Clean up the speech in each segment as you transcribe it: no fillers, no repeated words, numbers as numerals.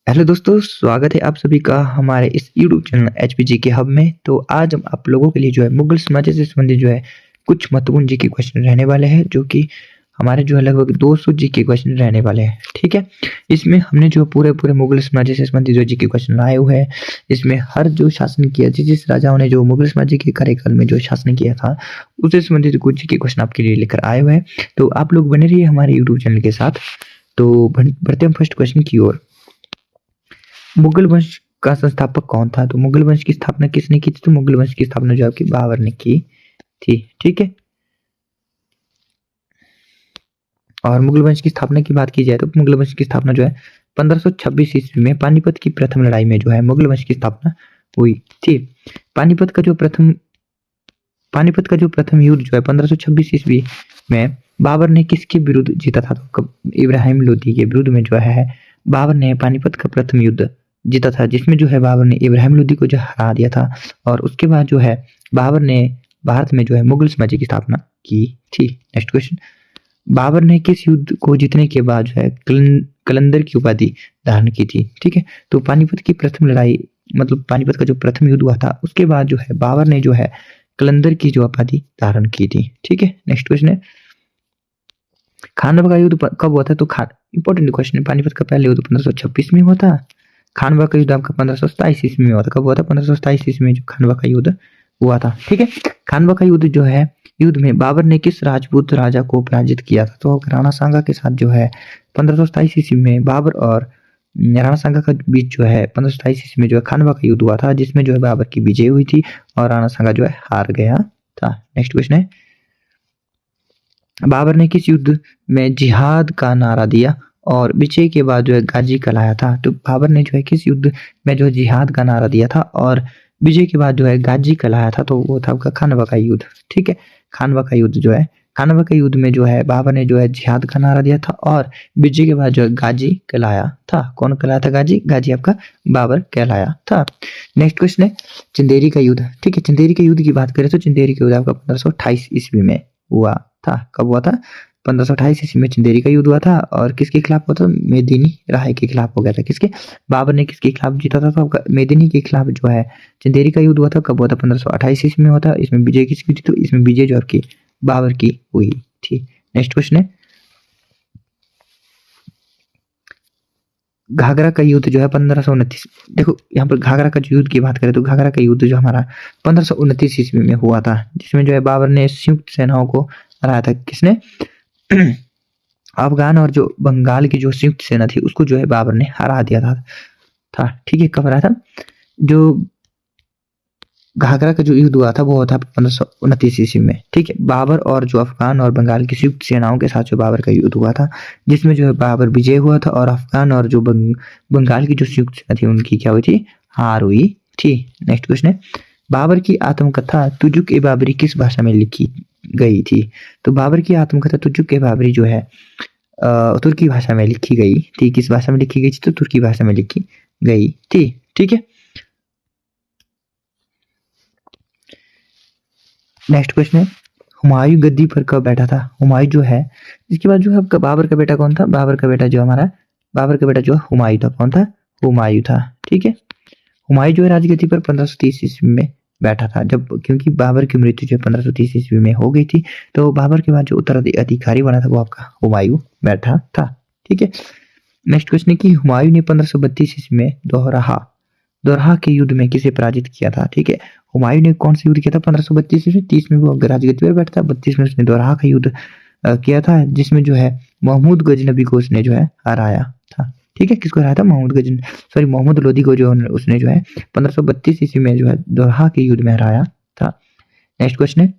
Hello दोस्तों, स्वागत है आप सभी का हमारे इस यूट्यूब चैनल एचपीजी के हब में। तो आज हम आप लोगों के लिए जो है मुगल साम्राज्य से संबंधित जो है कुछ महत्वपूर्ण जी के क्वेश्चन रहने वाले हैं, जो कि हमारे जो है लगभग 200 जी के क्वेश्चन रहने वाले हैं। ठीक है, इसमें हमने जो पूरे मुगल साम्राज्य से संबंधित जो जी के क्वेश्चन लाए हुए हैं, इसमें हर जो शासन किया, जिस राजाओं ने जो मुगल साम्राज्य के कार्यकाल में जो शासन किया था, उससे संबंधित कुछ जी के क्वेश्चन आपके लिए लेकर आए हुए हैं। तो आप लोग बने रहिए हमारे यूट्यूब चैनल के साथ। तो बढ़ते हम फर्स्ट क्वेश्चन की ओर। मुगल वंश का संस्थापक कौन था? तो मुगल वंश की स्थापना किसने की थी? तो मुगल वंश की स्थापना जो आपकी बाबर ने की थी। ठीक है, और मुगल वंश की स्थापना की बात की जाए तो मुगल वंश की स्थापना जो है 1526 ईस्वी में पानीपत की प्रथम लड़ाई में जो है मुगल वंश की स्थापना हुई थी। पानीपत का जो प्रथम युद्ध जो है 1526 ईस्वी में बाबर ने किसके विरुद्ध जीता था? तो इब्राहिम लोदी के विरुद्ध में जो है बाबर ने पानीपत का प्रथम युद्ध जीता था, जिसमें जो है बाबर ने इब्राहिम लोदी को जो हरा दिया था। और उसके बाद जो है बाबर ने भारत में जो है मुगल साम्राज्य की स्थापना की थी। नेक्स्ट क्वेश्चन, बाबर ने किस युद्ध को जीतने के बाद जो है कलंदर की उपाधि धारण की थी? ठीक है, तो पानीपत की प्रथम लड़ाई, मतलब पानीपत का जो प्रथम युद्ध हुआ था, उसके बाद जो है बाबर ने जो है कलंदर की जो उपाधि धारण की थी। ठीक है, नेक्स्ट क्वेश्चन है, खानवा का युद्ध कब हुआ था? तो इंपॉर्टेंट क्वेश्चन है। पानीपत का पहला युद्ध 1526 में हुआ था। खानवा का युद्ध आपका 1527 ईस्वी में हुआ था। कब हुआ था? 1527 ईस्वी में जो खानवा का युद्ध हुआ था। ठीक है, खानवा का युद्ध जो है, युद्ध में बाबर ने किस राजपूत राजा को पराजित किया था? तो राणा सांगा के साथ जो है 1527 ईस्वी में बाबर और राणा सांगा का बीच जो है 1527 ईस्वी में जो है खानवा का युद्ध हुआ था, जिसमें जो है बाबर की विजय हुई थी और राणा सांगा जो है हार गया था। नेक्स्ट क्वेश्चन है, बाबर ने किस युद्ध में जिहाद का नारा दिया और विजय के बाद जो है गाजी कहलाया था? तो बाबर ने जो है किस युद्ध में जो है जिहाद का नारा दिया था और विजय के बाद जो है गाजी कहलाया था? तो वो था आपका खानवा का युद्ध। ठीक है, खानवा का युद्ध जो है, खानवा के युद्ध में जो है बाबर ने जो है जिहाद का नारा दिया था और विजय के बाद जो है गाजी कहलाया था। कौन कहलाया था? गाजी। गाजी आपका बाबर कहलाया था। नेक्स्ट क्वेश्चन है, चंदेरी का युद्ध। ठीक है, चंदेरी के युद्ध की बात करें तो चंदेरी का युद्ध आपका 1528 ईस्वी में हुआ था। कब हुआ था? 1528 ईस्वी में चंदेरी का युद्ध हुआ था। और किसके खिलाफ हुआ था? मेदिनी राय के खिलाफ हो गया था। किसके? बाबर ने किसके खिलाफ जीता था? तो आपका मेदिनी के खिलाफ जो है चंदेरी का युद्ध हुआ था। कब हुआ था? 1528 ईस्वी में हुआ था। इसमें विजय किसकी हुई थी? तो इसमें विजय जो आपकी बाबर की हुई थी। नेक्स्ट क्वेश्चन है, घाघरा का युद्ध जो है 1529, देखो यहाँ पर घाघरा का युद्ध की बात करें तो घाघरा का युद्ध जो हमारा 1529 ईस्वी में हुआ था, जिसमें जो है बाबर ने संयुक्त सेनाओं को हराया था। किसने? अफगान और जो बंगाल की जो संयुक्त सेना थी उसको जो है बाबर ने हरा दिया था। ठीक है, कब हराया था? जो घाघरा का जो युद्ध हुआ था वो हुआ था 1529 ईस्वी में। ठीक है, बाबर और जो अफगान और बंगाल की संयुक्त सेनाओं के साथ जो बाबर का युद्ध हुआ था, जिसमें जो है बाबर विजय हुआ था और अफगान और जो बंगाल की जो संयुक्त सेना थी उनकी क्या हुई थी? हार हुई थी। नेक्स्ट क्वेश्चन है, बाबर की आत्मकथा तुजुक ए बाबरी किस भाषा में लिखी गई थी? तो बाबर की आत्मकथा तुजुक ए बाबरी जो है तुर्की भाषा में लिखी गई थी। किस भाषा में लिखी गई थी? तो तुर्की भाषा में लिखी गई थी। ठीक है, नेक्स्ट क्वेश्चन है, हुमायूं गद्दी पर कब बैठा था? हुमायूं जो है, इसके बाद जो है आपका बाबर का बेटा कौन था? बाबर का बेटा जो हमारा, बाबर का बेटा जो हुमायूं था। कौन था? हुमायूं था। ठीक है, हुमायूं जो है राजगद्दी पर 1530 ईस्वी में बैठा था, जब क्योंकि बाबर की मृत्यु जो 1530 ईस्वी में हो गई थी, तो बाबर के बाद जो उत्तराधिकारी बना था वो आपका हुमायूं बैठा था। ठीक है, नेक्स्ट क्वेश्चन है कि हुमायूं ने 1532 ईस्वी में दोरहा के युद्ध में किसे पराजित किया था? ठीक है, हुमायूं ने कौन सा युद्ध किया था? 1532 में। 30 में वो राजगद्दी पर बैठा था, 32 में उसने दोरहा का युद्ध किया था, जिसमें जो है महमूद गजनबी को उसने जो है हराया था। ठीक है, किसको हराया था? मोहम्मद लोदी को जो उसने जो है 1532 ईस्वी में जो है दोरहा के युद्ध में हराया था। नेक्स्ट क्वेश्चन है,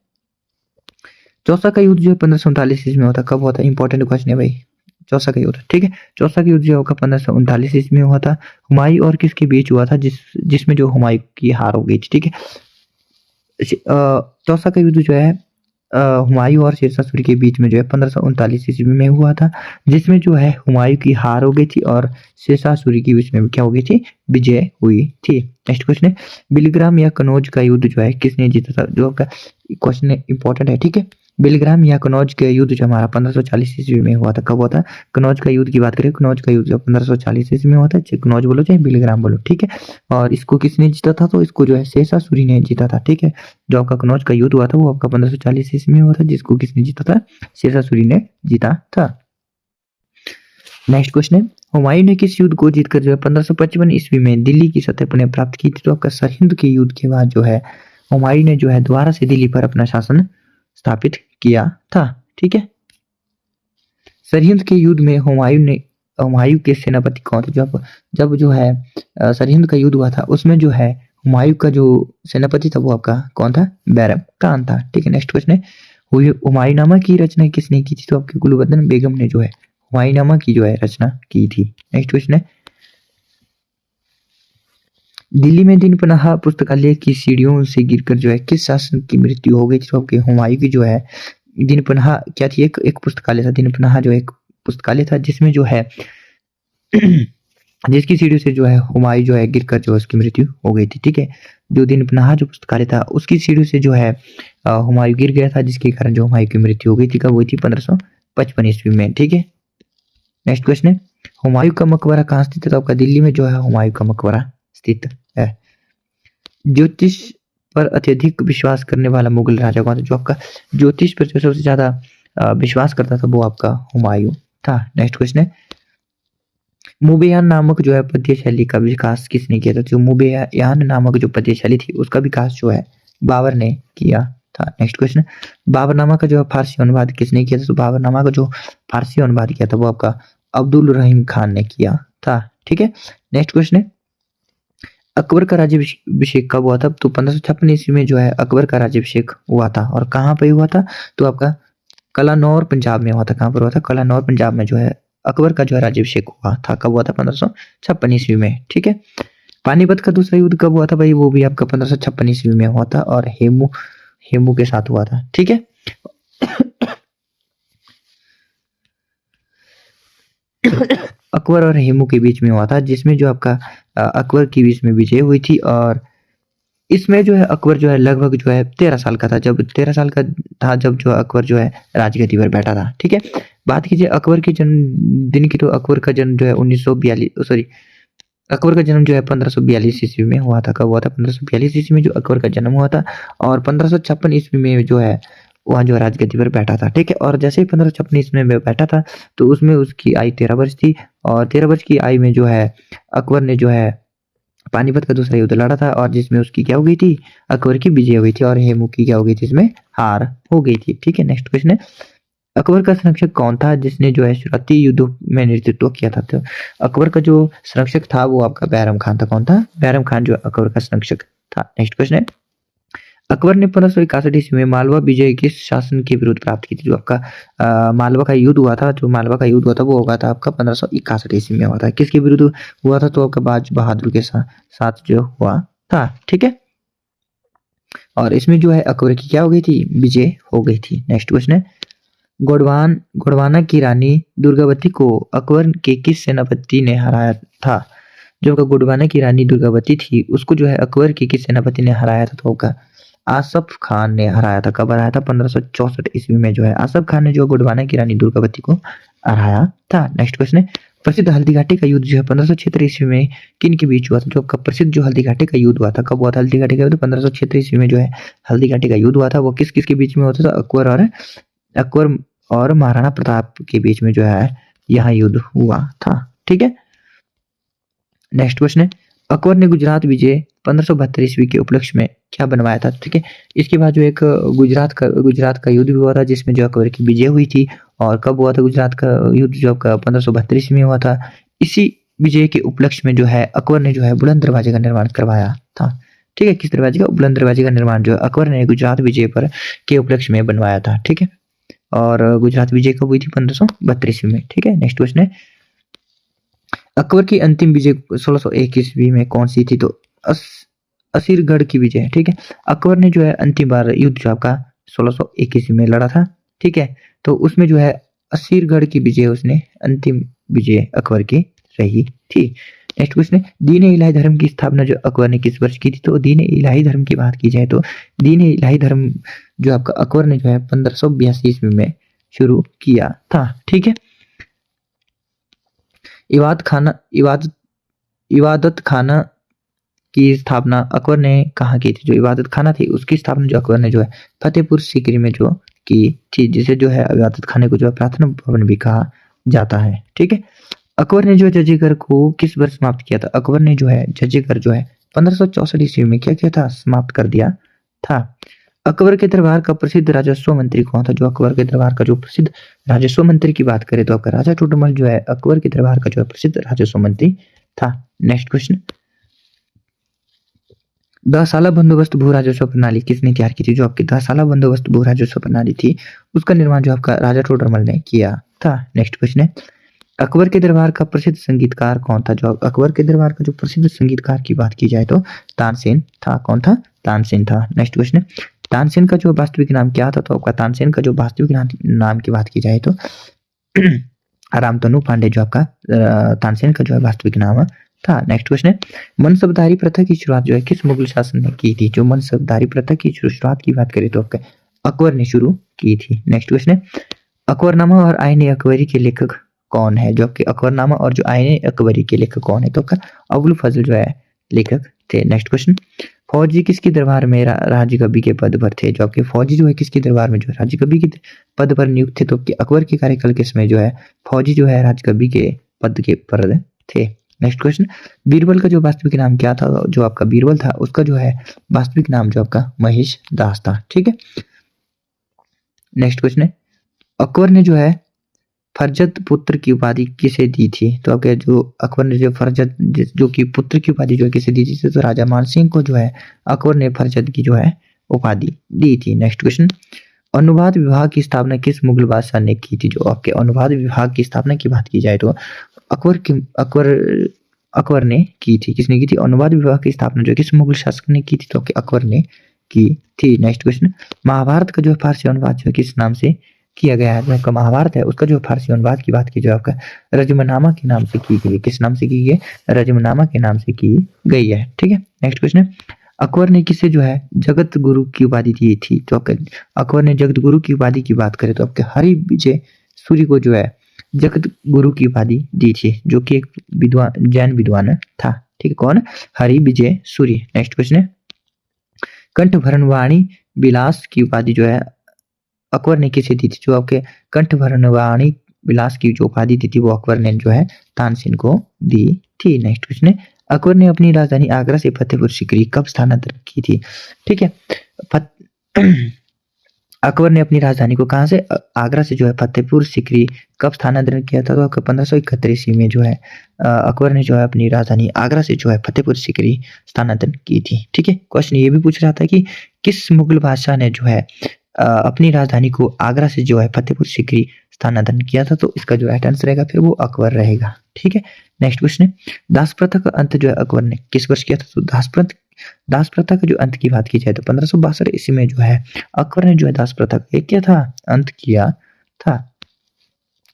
चौसा का युद्ध जो है 1539 ईस्वी में होता। कब हुआ था? इंपॉर्टेंट क्वेश्चन है भाई, चौसा का युद्ध। ठीक है, चौसा का युद्ध जो होगा 1539 ईस्वी में हुआ था। हुमायूं और किसके बीच हुआ था? जिसमें जो हुमायूं की हार हो गई थी। ठीक है, चौसा का युद्ध जो है हुमायूं और शेरशाह सूरी के बीच में जो है 1539 ईस्वी में हुआ था, जिसमें जो है हुमायूं की हार हो गई थी और शेरशाह सूरी के बीच में क्या हो गई थी? विजय हुई थी। नेक्स्ट क्वेश्चन है, बिलग्राम या कनौज का युद्ध जो है किसने जीता था? जो आपका क्वेश्चन इंपॉर्टेंट है, ठीक है। बेलग्राम या कनौज का युद्ध जो हमारा 1540 ईस्वी में हुआ था, कब हुआ था? कनौज का युद्ध की बात करें, कनौज का युद्ध 1540 ईस्वी में हुआ था, चाहे कनौज बोलो चाहे बेलग्राम बोलो, ठीक है। और इसको किसने जीता था? तो इसको जो है शेषा सूरी ने जीता था, ठीक है। जो आपका कनौज का युद्ध हुआ था वो आपका 1540 ईस्वी में हुआ था, जिसको किसने जीता था? शेषा सूरी ने जीता था। नेक्स्ट क्वेश्चन है, हुमायूं ने किस युद्ध को जीतकर जो है 1555 ईस्वी में दिल्ली की सतह पुनः प्राप्त की थी? तो आपका सरहिंद के युद्ध के बाद जो है हुमायूं ने जो है दोबारा से दिल्ली पर अपना शासन स्थापित किया था, ठीक है। सरहिंद के युद्ध में हुमायूं के सेनापति कौन थे? जब जो है सरहिंद का युद्ध हुआ था उसमें जो है हुमायूं का जो सेनापति था वो आपका कौन था? बैरम खान था, ठीक है। नेक्स्ट क्वेश्चन है, हुमायूंनामा की रचना किसने की थी? तो आपकी गुलबदन बेगम ने जो है हुमायूंनामा की जो है रचना की थी। नेक्स्ट क्वेश्चन है, दिल्ली में दिन पनाह पुस्तकालय की सीढ़ियों से गिरकर जो है किस शासक की मृत्यु हो गई थी? तो आपके हुमायूं की जो है दिन पनाह क्या थी? एक पुस्तकालय था, दिन पनाह जो एक पुस्तकालय था जिसमें जो है जिसकी सीढ़ी से जो है हुमायूं जो है गिरकर जो उसकी मृत्यु हो गई थी, ठीक है। जो दिन पनाह जो पुस्तकालय था उसकी सीढ़ी से जो है हुमायूं गिर गया था, जिसके कारण जो हुमायूं की मृत्यु हो गई थी, कब हुई थी? 1555 ईस्वी में, ठीक है। नेक्स्ट क्वेश्चन है, हुमायूं का मकबरा कहाँ स्थित है? तो आपका दिल्ली में जो है हुमायूं का मकबरा स्थित है। ज्योतिष पर अत्यधिक विश्वास करने वाला मुगल राजा कौन था? जो आपका ज्योतिष पर जो सबसे ज्यादा विश्वास करता था वो आपका हुमायूं था। नेक्स्ट क्वेश्चन है, मुबेयान नामक जो है पद्य शैली का विकास किसने किया था? जो मुबेयान नामक जो पद्य शैली थी उसका विकास जो है बाबर ने किया था। नेक्स्ट क्वेश्चन, बाबरनामा का जो है फारसी अनुवाद किसने किया था? तो बाबरनामा का जो फारसी अनुवाद किया था वो आपका अब्दुल रहीम खान ने किया था, ठीक है। नेक्स्ट क्वेश्चन है, अकबर का राज्याभिषेक कब हुआ था? तो 1556 ईस्वी में जो है अकबर का राज्याभिषेक हुआ था, और कहाँ पे हुआ था? तो आपका कलानौर पंजाब में हुआ था। कहाँ पर हुआ था? कलानौर पंजाब में जो है अकबर का जो है राज्याभिषेक हुआ था। कब हुआ था? 1556 ईस्वी में, ठीक है। पानीपत का दूसरा युद्ध कब हुआ था भाई? वो भी आपका 1556 ईस्वी में हुआ था, और हेमू के साथ हुआ था, ठीक है। अकबर और हेमू के बीच में हुआ था, जिसमें जो आपका अकबर की बीच में विजय हुई थी, और इसमें जो है अकबर जो है लगभग जो है 13 साल का था। जब 13 साल का था जब जो अकबर जो है राजगद्दी पर बैठा था, ठीक है। बात कीजिए अकबर के जन्मदिन की, तो अकबर का जन्म जो है 1942 सॉरी अकबर का जन्म जो है 1542 ईस्वी में हुआ था। कब हुआ था? 1542 ईस्वी में जो अकबर का जन्म हुआ था, और 1556 ईस्वी में जो है वहाँ जो राजगद्दी पर बैठा था, ठीक है। और जैसे ही 1556 ईस्वी में बैठा था तो उसमें उसकी आयु 13 वर्ष थी, और 13 वर्ष की आयु में जो है अकबर ने जो है पानीपत का दूसरा युद्ध लड़ा था, और जिसमें उसकी क्या हो गई थी? अकबर की विजय हुई थी, और हेमू की क्या हो गई थी? इसमें हार हो गई थी, ठीक है। नेक्स्ट क्वेश्चन है, अकबर का संरक्षक कौन था जिसने जो है शुरुआती युद्धों में नेतृत्व किया था? तो अकबर का जो संरक्षक था वो आपका बैरम खान था। कौन था? बैरम खान जो अकबर का संरक्षक था। नेक्स्ट क्वेश्चन है, अकबर ने 1561 ईस्वी में मालवा विजय किस शासन के विरुद्ध प्राप्त की थी? जो आपका मालवा का युद्ध हुआ था, जो मालवा का युद्ध हुआ था वो होगा था आपका 1561 ईस्वी में हुआ था। किसके विरुद्ध हुआ था? तो आपका बाज बहादुर के साथ जो हुआ था, ठीक है। और इसमें जो है अकबर की क्या हो गई थी? विजय हो गई थी। नेक्स्ट क्वेश्चन है, गोंडवाना की रानी दुर्गावती को अकबर के किस सेनापति ने हराया था? जो गोंडवाना की रानी दुर्गावती थी उसको जो है अकबर के किस सेनापति ने हराया था? तो होगा आसफ खान ने हराया था। कब हराया था? 1564 ईस्वी में जो है आसफ खान ने जो गोंडवाना की रानी दुर्गावती को हराया था। नेक्स्ट क्वेश्चन है, प्रसिद्ध हल्दी घाटी का युद्ध जो है 1576 ईस्वी में किन के बीच हुआ था? जो प्रसिद्ध जो हल्दी घाटी का युद्ध हुआ था, कब हुआ था हल्दी घाटी का युद्ध? 1576 ईस्वी में जो है हल्दी घाटी का युद्ध हुआ था। वो किस किस के बीच में होता था? अकबर और महाराणा प्रताप के बीच में जो है यहाँ युद्ध हुआ था, ठीक है। नेक्स्ट क्वेश्चन है, अकबर ने गुजरात विजय 1572 ईस्वी के उपलक्ष्य में क्या बनवाया था? ठीक है। इसके बाद जो एक गुजरात का युद्ध भी हुआ था जिसमें जो अकबर की विजय हुई थी, और कब हुआ था गुजरात का युद्ध? जो आपका 1572 ईस्वी में हुआ था। इसी विजय के उपलक्ष्य में जो है अकबर ने जो है बुलंद दरवाजे का निर्माण करवाया था, ठीक है। किस दरवाजे का? बुलंद दरवाजे का निर्माण जो है अकबर ने गुजरात विजय पर के उपलक्ष्य में बनवाया था, ठीक है। और गुजरात विजय कब हुई थी? 1532 ईस्वी में, ठीक है। नेक्स्ट क्वेश्चन है, अकबर की अंतिम विजय 1601 ईस्वी में कौन सी थी? तो असीरगढ़ की विजय, ठीक है। अकबर ने जो है अंतिम बार युद्ध जो आपका 1601 ईस्वी में लड़ा था, ठीक है। तो उसमें जो है असीरगढ़ की विजय, उसने अंतिम विजय अकबर की रही थी। नेक्स्ट क्वेश्चन है दीन इलाही धर्म की स्थापना जो अकबर ने किस वर्ष की थी? तो दीन इलाही धर्म की बात की जाए तो दीन इलाही धर्म जो आपका अकबर ने जो है 1582 ईस्वी में शुरू किया था। ठीक है, इबादत खाना की स्थापना अकबर ने कहाँ की थी? जो इबादत खाना थी उसकी स्थापना जो अकबर ने जो है फतेहपुर सीकरी में जो की थी, जिसे जो है इबादत खाने को जो है प्रार्थना भवन भी कहा जाता है। ठीक है, अकबर ने जो जजीगर को किस वर्ष समाप्त किया था? अकबर ने जो है जजीगर जो है 1564 ईस्वी में क्या किया था? समाप्त कर दिया था। अकबर के दरबार का प्रसिद्ध राजस्व मंत्री कौन था? जो अकबर के दरबार का जो प्रसिद्ध राजस्व मंत्री की बात करें तो आपका राजा टोडरमल जो है अकबर के दरबार का जो है प्रसिद्ध राजस्व मंत्री था। नेक्स्ट क्वेश्चन, 10 साला बंदोबस्त भू राजस्व प्रणाली किसने तैयार की थी? जो आपकी 10 साला बंदोबस्त भू राजस्व प्रणाली थी उसका निर्माण जो आपका राजा टोडरमल ने किया था। नेक्स्ट क्वेश्चन है अकबर के दरबार का प्रसिद्ध संगीतकार कौन था? जो अकबर के दरबार का जो प्रसिद्ध संगीतकार की बात की जाए तो तानसेन था। कौन था? तानसेन था। नेक्स्ट क्वेश्चन है तानसेन का जो वास्तविक नाम क्या था? तो आपका तानसेन का जो वास्तविक नाम की बात की जाए तो रामतनु पांडे जो आपका तानसेन का जो है वास्तविक नाम था। नेक्स्ट क्वेश्चन है मनसबदारी प्रथा की शुरुआत जो है किस मुगल शासन ने की थी? जो मनसबदारी प्रथा की शुरुआत की बात करें तो आपका अकबर ने शुरू की थी। नेक्स्ट क्वेश्चन है अकबरनामा और आईने अकबरी के लेखक कौन है? जो आपके अकबरनामा और जो आईने अकबरी के लेखक कौन है? तो आपका अबुल फजल जो है लेखक थे। नेक्स्ट क्वेश्चन फौजी किसके दरबार में राजकवि के पद पर थे? जो आपके फौजी जो है किसके दरबार में जो है राजकवि के पद पर नियुक्त थे? तो आपके अकबर के कार्यकाल के समय जो है फौजी जो है राजकवि के पद के पर थे। नेक्स्ट क्वेश्चन बीरबल का जो वास्तविक नाम क्या था? जो आपका बीरबल था उसका जो है वास्तविक नाम जो आपका महेश दास था। ठीक है, नेक्स्ट क्वेश्चन है अकबर ने जो है फरजद पुत्र की उपाधि किसे दी थी? तो आपके जो अकबर ने जो फरजद जो कि पुत्र की उपाधि जो है किसे दी थी? तो राजा मानसिंह को जो है अकबर ने फरजद की जो है उपाधि दी थी। नेक्स्ट क्वेश्चन अनुवाद विभाग की स्थापना किस मुगल बादशाह ने की थी? जो आपके अनुवाद विभाग की स्थापना की बात की जाए तो अकबर ने की थी। किसने की थी? अनुवाद विभाग की स्थापना जो किस मुगल शासक ने की थी? तो अकबर ने की थी। नेक्स्ट क्वेश्चन महाभारत का जो फारसी अनुवाद जो किस नाम से किया गया है? जो आपका महाभारत है उसका जो फारसी अनुवाद की बात की जो आपका रजमनामा के नाम से की गई। किस नाम से की गई? रजमनामा के नाम से की गई है। ठीक है, नेक्स्ट क्वेश्चन है अकबर ने किसे जो है जगत गुरु की उपाधि दी थी? तो आपके अकबर ने जगत गुरु की उपाधि की बात करें तो आपके हरि विजय सूर्य को जो है जगत गुरु की उपाधि दी थी, जो कि एक विद्वान जैन विद्वान था। ठीक है, कौन? हरि विजय सूर्य। नेक्स्ट क्वेश्चन है कंठभरण वाणी विलास की उपाधि जो है अकबर ने किसे दी थी? जो आपके कंठभरण वाणी विलास की जो उपाधि दी थी वो अकबर ने जो है तानसेन को दी थी। नेक्स्ट क्वेश्चन है अकबर ने अपनी राजधानी आगरा से फतेहपुर सीकरी कब स्थानांतरित की थी? ठीक है, अकबर ने अपनी राजधानी को कहां से आगरा से जो है फतेहपुर सीकरी कब स्थानांतरित किया था? तो आपका 1571 ईस्वी में जो है अकबर ने जो है अपनी राजधानी आगरा से जो है फतेहपुर सीकरी स्थानांतरित की थी। ठीक है, क्वेश्चन ये भी पूछ रहा था कि किस मुगल बादशाह ने जो है अपनी राजधानी को आगरा से जो है फतेहपुर सीकरी स्थानांतरण किया था? तो इसका जो राइट आंसर रहेगा फिर वो अकबर रहेगा। ठीक है, नेक्स्ट क्वेश्चन है दास प्रथा का अंत जो है अकबर ने किस वर्ष किया था? तो दास प्रथा का जो अंत की बात की जाए तो 1562 ईस्वी में जो है अकबर ने जो है दास प्रथा का क्या था? अंत किया था।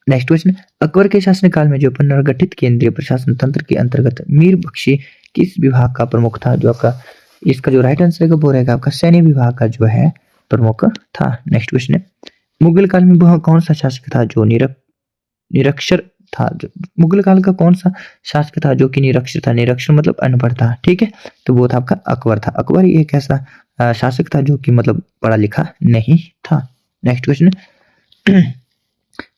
नेक्स्ट क्वेश्चन अकबर के शासनकाल में जो पुनर्गठित केंद्रीय प्रशासन तंत्र के अंतर्गत मीर बख्शी किस विभाग का प्रमुख था? जो आपका इसका जो राइट आंसर रहेगा वो रहेगा आपका सैन्य विभाग का जो है प्रमुख था। नेक्स्ट क्वेश्चन है मुगल काल में वह कौन सा शासक था जो निरक्षर था? जो मुगल काल का कौन सा शासक था जो कि निरक्षर था? निरक्षर मतलब अनपढ़ था। ठीक है, तो वो था आपका अकबर था। अकबर एक ऐसा शासक था जो कि मतलब पढ़ा लिखा नहीं था। नेक्स्ट क्वेश्चन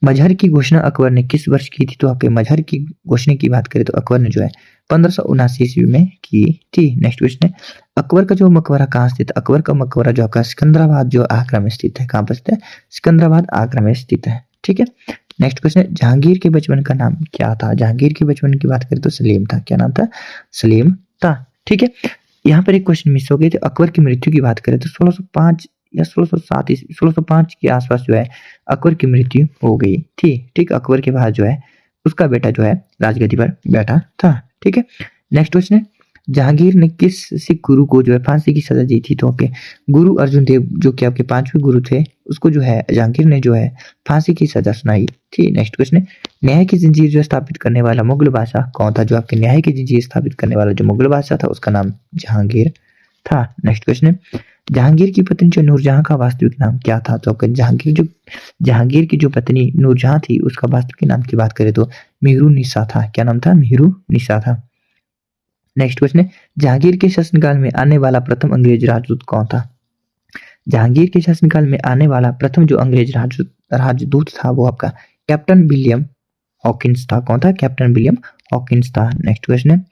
मजहर की घोषणा अकबर ने किस वर्ष की थी? तो आपके मजहर की घोषणा की बात करें तो अकबर ने जो है 1579 ईस्वी में की थी। नेक्स्ट क्वेश्चन है अकबर का जो मकबरा कहाँ स्थित है? अकबर का मकबरा जो आपका सिकंदराबाद जो आगरा में स्थित है। कहाँ पर स्थित है? सिकंदराबाद आगरा में स्थित है। ठीक है, नेक्स्ट क्वेश्चन है जहांगीर के बचपन का नाम क्या था? जहांगीर के बचपन की बात करें तो सलीम था। क्या नाम था? सलीम था। ठीक है, यहाँ पर एक क्वेश्चन मिस हो गई थी। अकबर की मृत्यु की बात करें तो 1605 या 1605 के आसपास जो है अकबर की मृत्यु हो गई थी। ठीक, अकबर के बाद जो है उसका बेटा जो है राजगद्दी पर बैठा था। ठीक है, नेक्स्ट क्वेश्चन है जहांगीर ने किस सिख गुरु को जो है फांसी की सजा दी थी? तो आपके गुरु अर्जुन देव जो कि आपके 5वें गुरु थे, उसको जो है जहांगीर ने जो है फांसी की सजा सुनाई थी। नेक्स्ट क्वेश्चन है, न्याय की जंजीर जो स्थापित करने वाला मुगल बादशाह कौन था? जो आपके न्याय की जंजीर स्थापित करने वाला जो मुगल बादशाह था उसका नाम जहांगीर था। नेक्स्ट क्वेश्चन है, जहांगीर की पत्नी जो नूरजहां का वास्तविक नाम क्या था? तो आपका जहांगीर की जो पत्नी नूरजहां थी उसका वास्तविक नाम की बात करें तो मेहरुन्निसा था। क्या नाम था? मेहरुन्निसा था। नेक्स्ट क्वेश्चन है, जहांगीर के शासनकाल में आने वाला प्रथम अंग्रेज राजदूत कौन था? जहांगीर के शासनकाल में आने वाला प्रथम जो अंग्रेज राजदूत था वो आपका कैप्टन विलियम हॉकिंस था। कौन था? कैप्टन विलियम हॉकिंस था। नेक्स्ट क्वेश्चन है,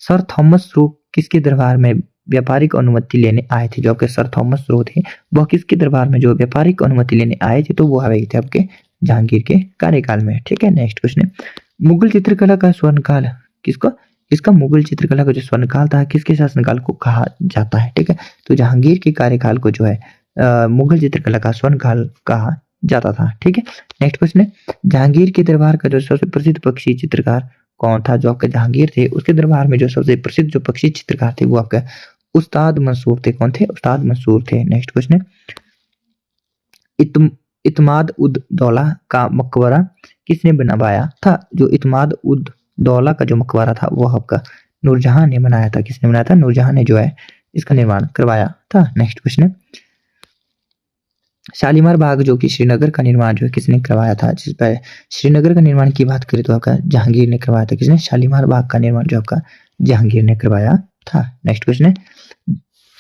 सर थॉमस रो किसके दरबार में व्यापारिक अनुमति लेने आए थे? जो आपके सर थॉमस रो थे वह किसके दरबार में जो व्यापारिक अनुमति लेने आए थे? तो वो आए थे आपके जहांगीर के कार्यकाल में। ठीक है। नेक्स्ट क्वेश्चन है, मुगल चित्रकला का स्वर्णकाल इसका मुगल चित्रकला का जो स्वर्णकाल था किसके शासनकाल को कहा जाता है? ठीक है, तो जहांगीर के कार्यकाल को जो है मुगल चित्रकला का स्वर्णकाल कहा जाता था। ठीक है। नेक्स्ट क्वेश्चन है, जहांगीर के दरबार का जो सबसे प्रसिद्ध पक्षी चित्रकार कौन था? जो आपके जहांगीर थे उसके दरबार में जो सबसे प्रसिद्ध जो पक्षी चित्रकार थे वो आपका उस्ताद मंसूर थे। कौन थे? उस्ताद मंसूर थे। नेक्स्ट क्वेश्चन है, इत्माद उद दौला का मकबरा किसने बनवाया था? जो इत्माद उद दौला का जो मकबरा था वो आपका नूरजहां ने बनाया था। किसने बनाया था? नूरजहां ने जो है इसका निर्माण करवाया था। नेक्स्ट क्वेश्चन है, शालीमार बाग जो कि श्रीनगर का निर्माण जो है किसने करवाया था? जिस पर श्रीनगर का निर्माण की बात करें तो आपका जहांगीर ने करवाया था। किसने? शालीमार बाग का निर्माण जो आपका जहांगीर ने करवाया था। नेक्स्ट क्वेश्चन है,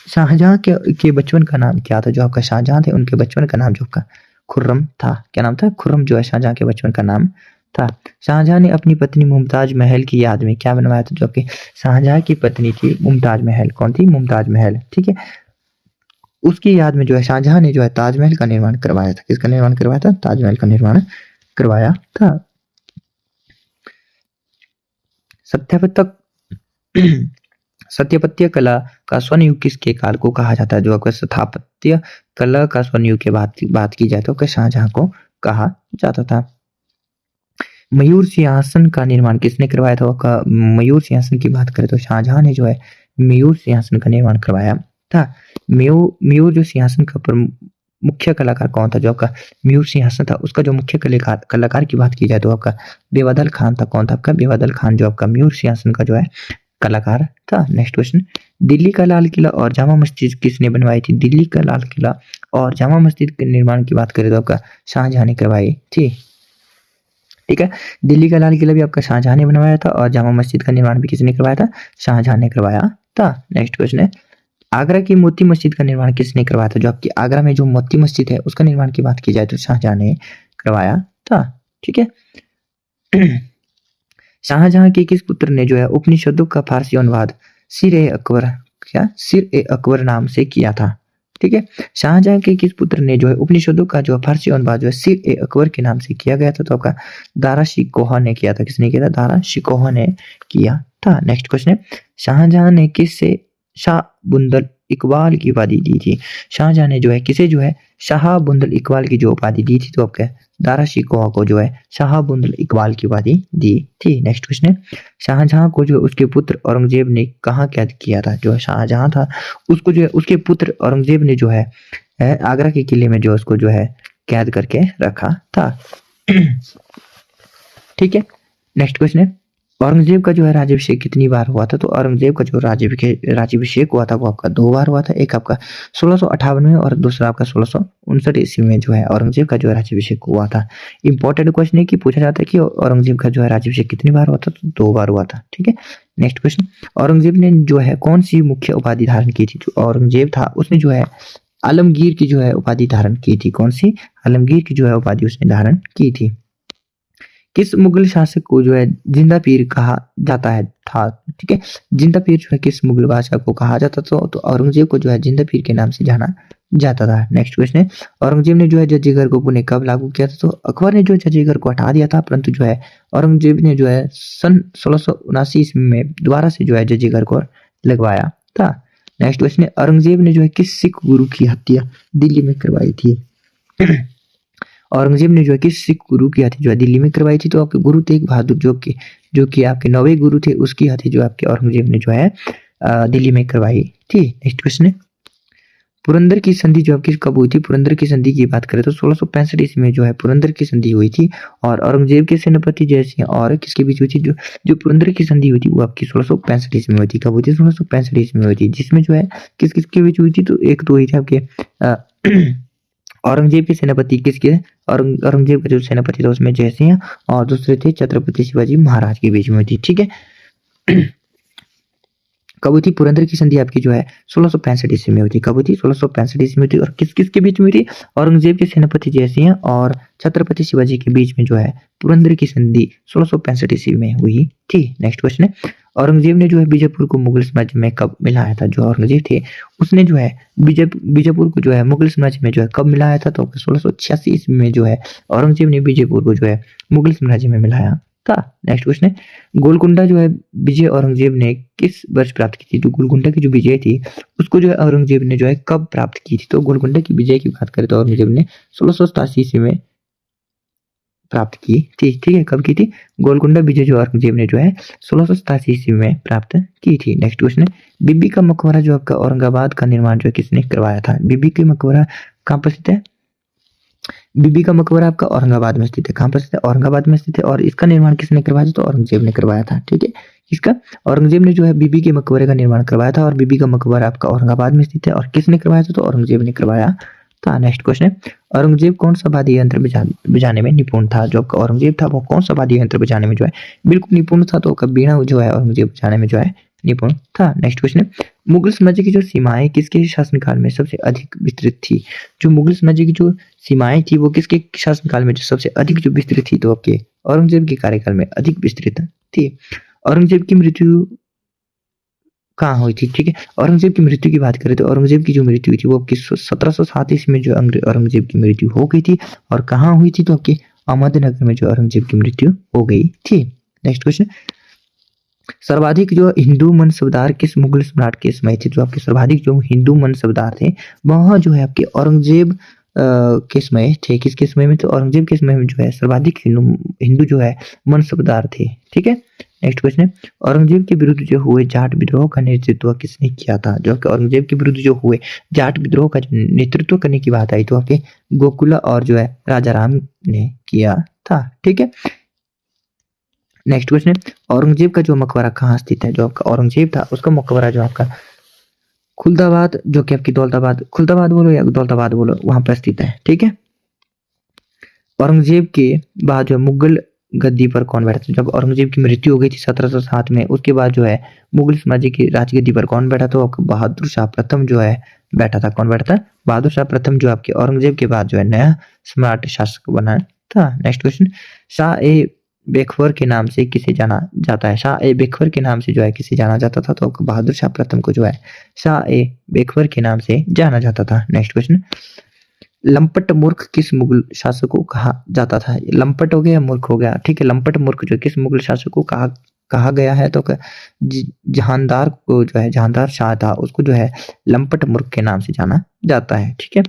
शाहजहां के बचपन का नाम क्या था? जो आपका शाहजहां थे उनके बचपन का नाम जो आपका खुर्रम था। क्या नाम था? खुर्रम जो है शाहजहां के बचपन का नाम था। शाहजहां ने अपनी पत्नी मुमताज महल की याद में क्या बनवाया था? जो कि शाहजहां की पत्नी थी मुमताज महल। कौन थी? मुमताज महल। ठीक है, उसकी याद में जो है शाहजहां ने जो है ताजमहल का निर्माण करवाया था। किसका निर्माण करवाया था? ताजमहल का निर्माण करवाया था। स्थापत्य कला का स्वर्ण युग किसके काल को कहा जाता है? जो अगर स्थापत्य कला का स्वर्ण युग के बात की जाए तो शाहजहां को कहा जाता था। मयूर सिंहासन का निर्माण किसने करवाया था? आपका मयूर सिंहासन की बात करें तो शाहजहां ने जो है मयूर सिंहासन का निर्माण करवाया था। मयूर जो सिंहासन का मुख्य कलाकार कौन था? जो आपका मयूर सिंहासन था उसका जो मुख्य कलाकार की बात की जाए तो आपका बेवादल खान था। कौन था? आपका बेवादल खान जो आपका मयूर सिंहासन का जो है कलाकार था। नेक्स्ट क्वेश्चन, दिल्ली का लाल किला और जामा मस्जिद किसने बनवाई थी? दिल्ली का लाल किला और जामा मस्जिद के निर्माण की बात करें तो आपका शाहजहां ने करवाई थी। ठीक है, दिल्ली का लाल किला भी आपका शाहजहां ने बनवाया था और जामा मस्जिद का निर्माण भी किसने करवाया था? शाहजहां ने करवाया था। नेक्स्ट क्वेश्चन है, आगरा की मोती मस्जिद का निर्माण किसने करवाया था? जो आपकी आगरा में जो मोती मस्जिद है उसका निर्माण की बात की जाए तो शाहजहां ने करवाया था। ठीक है, शाहजहां के किस पुत्र ने जो है उपनिषदों का फारसी अनुवाद सिर ए अकबर नाम से किया था? ठीक है, शाहजहां के किस पुत्र ने जो है उपनिषदों का जो फारसी अनुवाद जो है सिर ए अकबर के नाम से किया गया था? तो आपका दारा शिकोह ने किया था। किसने किया था? दारा शिकोह ने किया था। नेक्स्ट क्वेश्चन है, शाहजहां ने किससे शाह बुंदल इकबाल की उपाधि दी थी? शाहजहां ने जो है किसे जो है शाह बुंदल इकबाल की जो उपाधि दी थी तो आपका दारा शिकोह को जो है शाह बुंदल इकबाल की उपाधि दी थी। नेक्स्ट क्वेश्चन है, शाहजहां को जो उसके पुत्र औरंगजेब ने कहाँ कैद किया था? जो शाहजहां था उसको जो है उसके पुत्र औरंगजेब ने जो है आगरा के किले में जो उसको जो है कैद करके रखा था। ठीक है, नेक्स्ट क्वेश्चन है, औरंगजेब का जो है राज्याभिषेक कितनी बार हुआ था? तो औरंगजेब का जो राज्याभिषेक हुआ था वो आपका 2 बार हुआ था। एक आपका 1658 में और दूसरा आपका 1659 ईस्वी में जो है औरंगजेब का जो है राज्याभिषेक हुआ था। इंपॉर्टेंट क्वेश्चन है कि पूछा जाता है कि औरंगजेब का जो है राज्याभिषेक कितनी बार हुआ था? तो 2 बार हुआ था। ठीक है, नेक्स्ट क्वेश्चन, औरंगजेब ने जो है कौन सी मुख्य उपाधि धारण की थी? जो औरंगजेब था उसने जो है आलमगीर की जो है उपाधि धारण की थी। कौन सी? आलमगीर की जो है उपाधि उसने धारण की थी। किस मुगल शासक को जो है जिंदा पीर कहा जाता है था? ठीक है, जिंदा पीर जो है किस मुगल बादशाह को कहा जाता था? तो औरंगजेब को जो है जिंदा पीर के नाम से जाना जाता था। नेक्स्ट क्वेश्चन है, औरंगजेब ने जो है जजीगर को पुनः कब लागू किया था? तो अकबर ने जो जजीगर को हटा दिया था, परंतु जो है औरंगजेब ने जो है सन 1679 ईस्वी में दोबारा से जो है जजीगर को लगवाया था। नेक्स्ट क्वेश्चन है, औरंगजेब ने जो है किस सिख गुरु की हत्या दिल्ली में करवाई थी? औरंगजेब ने जो है किस सिख गुरु की हत्या जो है दिल्ली में करवाई थी? तो आपके गुरु तेग बहादुर जो कि आपके 9वें गुरु थे उसकी हत्या जो आपके औरंगजेब ने जो है दिल्ली में करवाई थी। नेक्स्ट क्वेश्चन है, पुरंदर की संधि जो आपकी कब हुई थी? पुरंदर की संधि की बात करें तो 1665 ईस्वी में जो है पुरंदर की संधि हुई थी और औरंगजेब के सेनापति जय सिंह और किसके बीच हुई थी? जो जो पुरंदर की संधि हुई थी वो आपकी 1665 ईस्वी में हुई थी। कब हुई थी? 1665 ईस्वी में हुई थी, जिसमें जो है किस किसके बीच हुई थी? तो एक तो हुई थी आपके औरंगजेब के सेनापति किसके? औरंगजेब का जो सेनापति था उसमें जय सिंह और दूसरे थे छत्रपति शिवाजी महाराज के बीच में हुई थी। ठीक है। कब हुई थी? पुरंदर की संधि आपकी जो है 1665 ईस्वी में हुई थी। कब हुई थी? 1665 ईस्वी में हुई थी। और किस किस के बीच में हुई थी? औरंगजेब के सेनापति जय सिंह और छत्रपति शिवाजी के बीच में जो है पुरंदर की संधि 1665 ईस्वी में हुई थी। नेक्स्ट क्वेश्चन है, औरंगजेब ने जो है बीजापुर को मुगल साम्राज्य में कब मिलाया था? जो औरंगजेब थे उसने जो है बीजापुर को जो है मुगल साम्राज्य में जो है कब मिलाया था? तो 1686 ईस्वी में जो है औरंगजेब ने बीजापुर को जो है मुगल साम्राज्य में मिलाया था। नेक्स्ट क्वेश्चन है, गोलकुंडा जो है विजय औरंगजेब ने किस वर्ष प्राप्त की थी? तो गोलकुंडा की जो विजय थी उसको जो है औरंगजेब ने जो है कब प्राप्त की थी? तो गोलकुंडा की विजय की बात करें तो औरंगजेब ने 1687 ईस्वी में प्राप्त की थी। ठीक है, कब की थी? गोलकुंडा विजय जो औरंगजेब ने जो है 1687 ईस्वी में प्राप्त की थी। नेक्स्ट क्वेश्चन है, बीबी का मकबरा जो आपका औरंगाबाद का निर्माण जो है किसने करवाया था? बीबी का मकबरा कहाँ पर स्थित है? बीबी का मकबरा आपका औरंगाबाद में स्थित है। कहाँ पर स्थित है? औरंगाबाद में स्थित है। और इसका निर्माण किसने करवाया था? तो औरंगजेब ने करवाया था। ठीक है, इसका औरंगजेब ने जो है बीबी के मकबरे का निर्माण करवाया था और बीबी का मकबरा आपका औरंगाबाद में स्थित है। और किसने करवाया था? तो औरंगजेब ने करवाया था। नेक्स्ट क्वेश्चन है, औरंगजेब कौन सा वाद्य यंत्र बजाने में निपुण था? जो आपका औरंगजेब था वो कौन सा वाद्य यंत्र बजाने में जो है बिल्कुल निपुण था? तो बीणा जो है औरंगजेब बजाने में जो है निपुण था। नेक्स्ट क्वेश्चन है, मुगल साम्राज्य की जो सीमाएं किसके शासनकाल में सबसे अधिक विस्तृत थी? जो मुगल साम्राज्य की जो सीमाएं थी वो किसके शासनकाल में जो सबसे अधिक जो विस्तृत थी? तो आपके औरंगजेब के कार्यकाल में अधिक विस्तृत थी। औरंगजेब की मृत्यु कहाँ हुई थी? ठीक है, औरंगजेब की मृत्यु की बात करें तो औरंगजेब की जो मृत्यु हुई थी वो आपकी 1707 ईस्वी में जो औरंगजेब की मृत्यु हो गई थी। और कहाँ हुई थी? तो आपके अहमदनगर में जो औरंगजेब की मृत्यु हो गई थी। नेक्स्ट क्वेश्चन, सर्वाधिक जो हिंदू मनसबदार किस मुगल सम्राट के समय थे? जो आपके सर्वाधिक जो हिंदू मनसबदार थे वह जो है आपके औरंगजेब के समय थे। किसके समय में? तो औरंगजेब के समय में जो है सर्वाधिक हिंदू जो है मनसबदार थे। ठीक है, नेक्स्ट क्वेश्चन है, औरंगजेब के विरुद्ध जो हुए जाट विद्रोह का नेतृत्व किसने किया था? जो आपके औरंगजेब के विरुद्ध जो हुए जाट विद्रोह का जो नेतृत्व करने की बात आई तो आपके गोकुला और जो है राजा राम ने किया था। ठीक है, नेक्स्ट क्वेश्चन है, औरंगजेब का जो मकबरा कहाँ स्थित है? जो आपका औरंगजेब था उसका मकबरा जो आपका खुलदाबाद जो कि आपकी दौलताबाद, खुलदाबाद बोलो या दौलताबाद बोलो, वहां पर स्थित है। ठीक है, औरंगजेब के बाद जो मुगल गद्दी पर कौन बैठा था? जब औरंगजेब की मृत्यु हो गई थी 1707 में, उसके बाद जो है मुगल साम्राज्य की राजगद्दी पर कौन बैठा? तो बहादुर शाह प्रथम जो है बैठा था। कौन बैठा था? बहादुर शाह प्रथम जो आपके औरंगजेब के बाद जो है नया सम्राट शासक बना था। नेक्स्ट क्वेश्चन, शाह ए बेखबर के नाम से किसे जाना जाता है? शाह ए बेखबर के नाम से जो है किसे जाना जाता था? तो बहादुर शाह प्रथम को जो है शाह ए बेखबर के नाम से जाना जाता था। नेक्स्ट क्वेश्चन, लंपट मूर्ख किस मुगल शासक को कहा जाता था? लंपट हो गया, मूर्ख हो गया। ठीक है, लंपट मूर्ख जो किस मुगल शासक को कहा गया है? तो जहांदार को जो है जहांदार शाह था उसको जो है लंपट मूर्ख के नाम से जाना जाता है। ठीक है,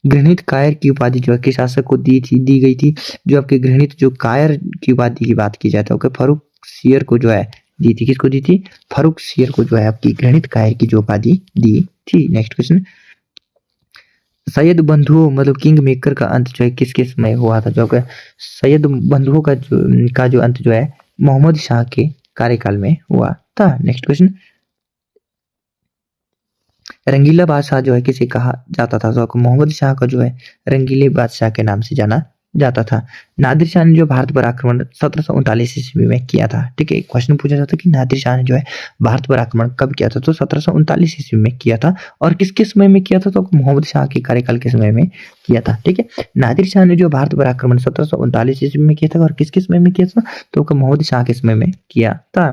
घृणित कायर की उपाधि जो है किस शासक को दी गई थी? जो आपके घृणित जो कायर की उपाधि की बात की जाए तो फारूक सियर को जो है दी थी। किसको दी थी? फारूक सियर को जो है आपकी घृणित कायर की जो उपाधि दी थी। नेक्स्ट क्वेश्चन, सैयद बंधुओं मतलब किंग मेकर का अंत जो है किसके समय हुआ था? जो आपका सैयद बंधुओं का जो अंत जो है मोहम्मद शाह के कार्यकाल में हुआ था। नेक्स्ट क्वेश्चन, रंगीला बादशाह जो है किसे कहा जाता था? तो मोहम्मद शाह का जो है रंगीले बादशाह के नाम से जाना जाता था। नादिर शाह ने जो भारत पर आक्रमण 1739 ईस्वी में किया था। ठीक है, क्वेश्चन पूछा जाता कि नादिर शाह ने जो है भारत पर आक्रमण कब किया था? तो 1739 ईस्वी में किया था। और किसके समय में किया था? तो मोहम्मद शाह के कार्यकाल के समय में किया था। ठीक है, नादिर शाह ने जो भारत पर आक्रमण 1739 ईस्वी में किया था और किसके समय में किया था? तो मोहम्मद शाह के समय में किया था।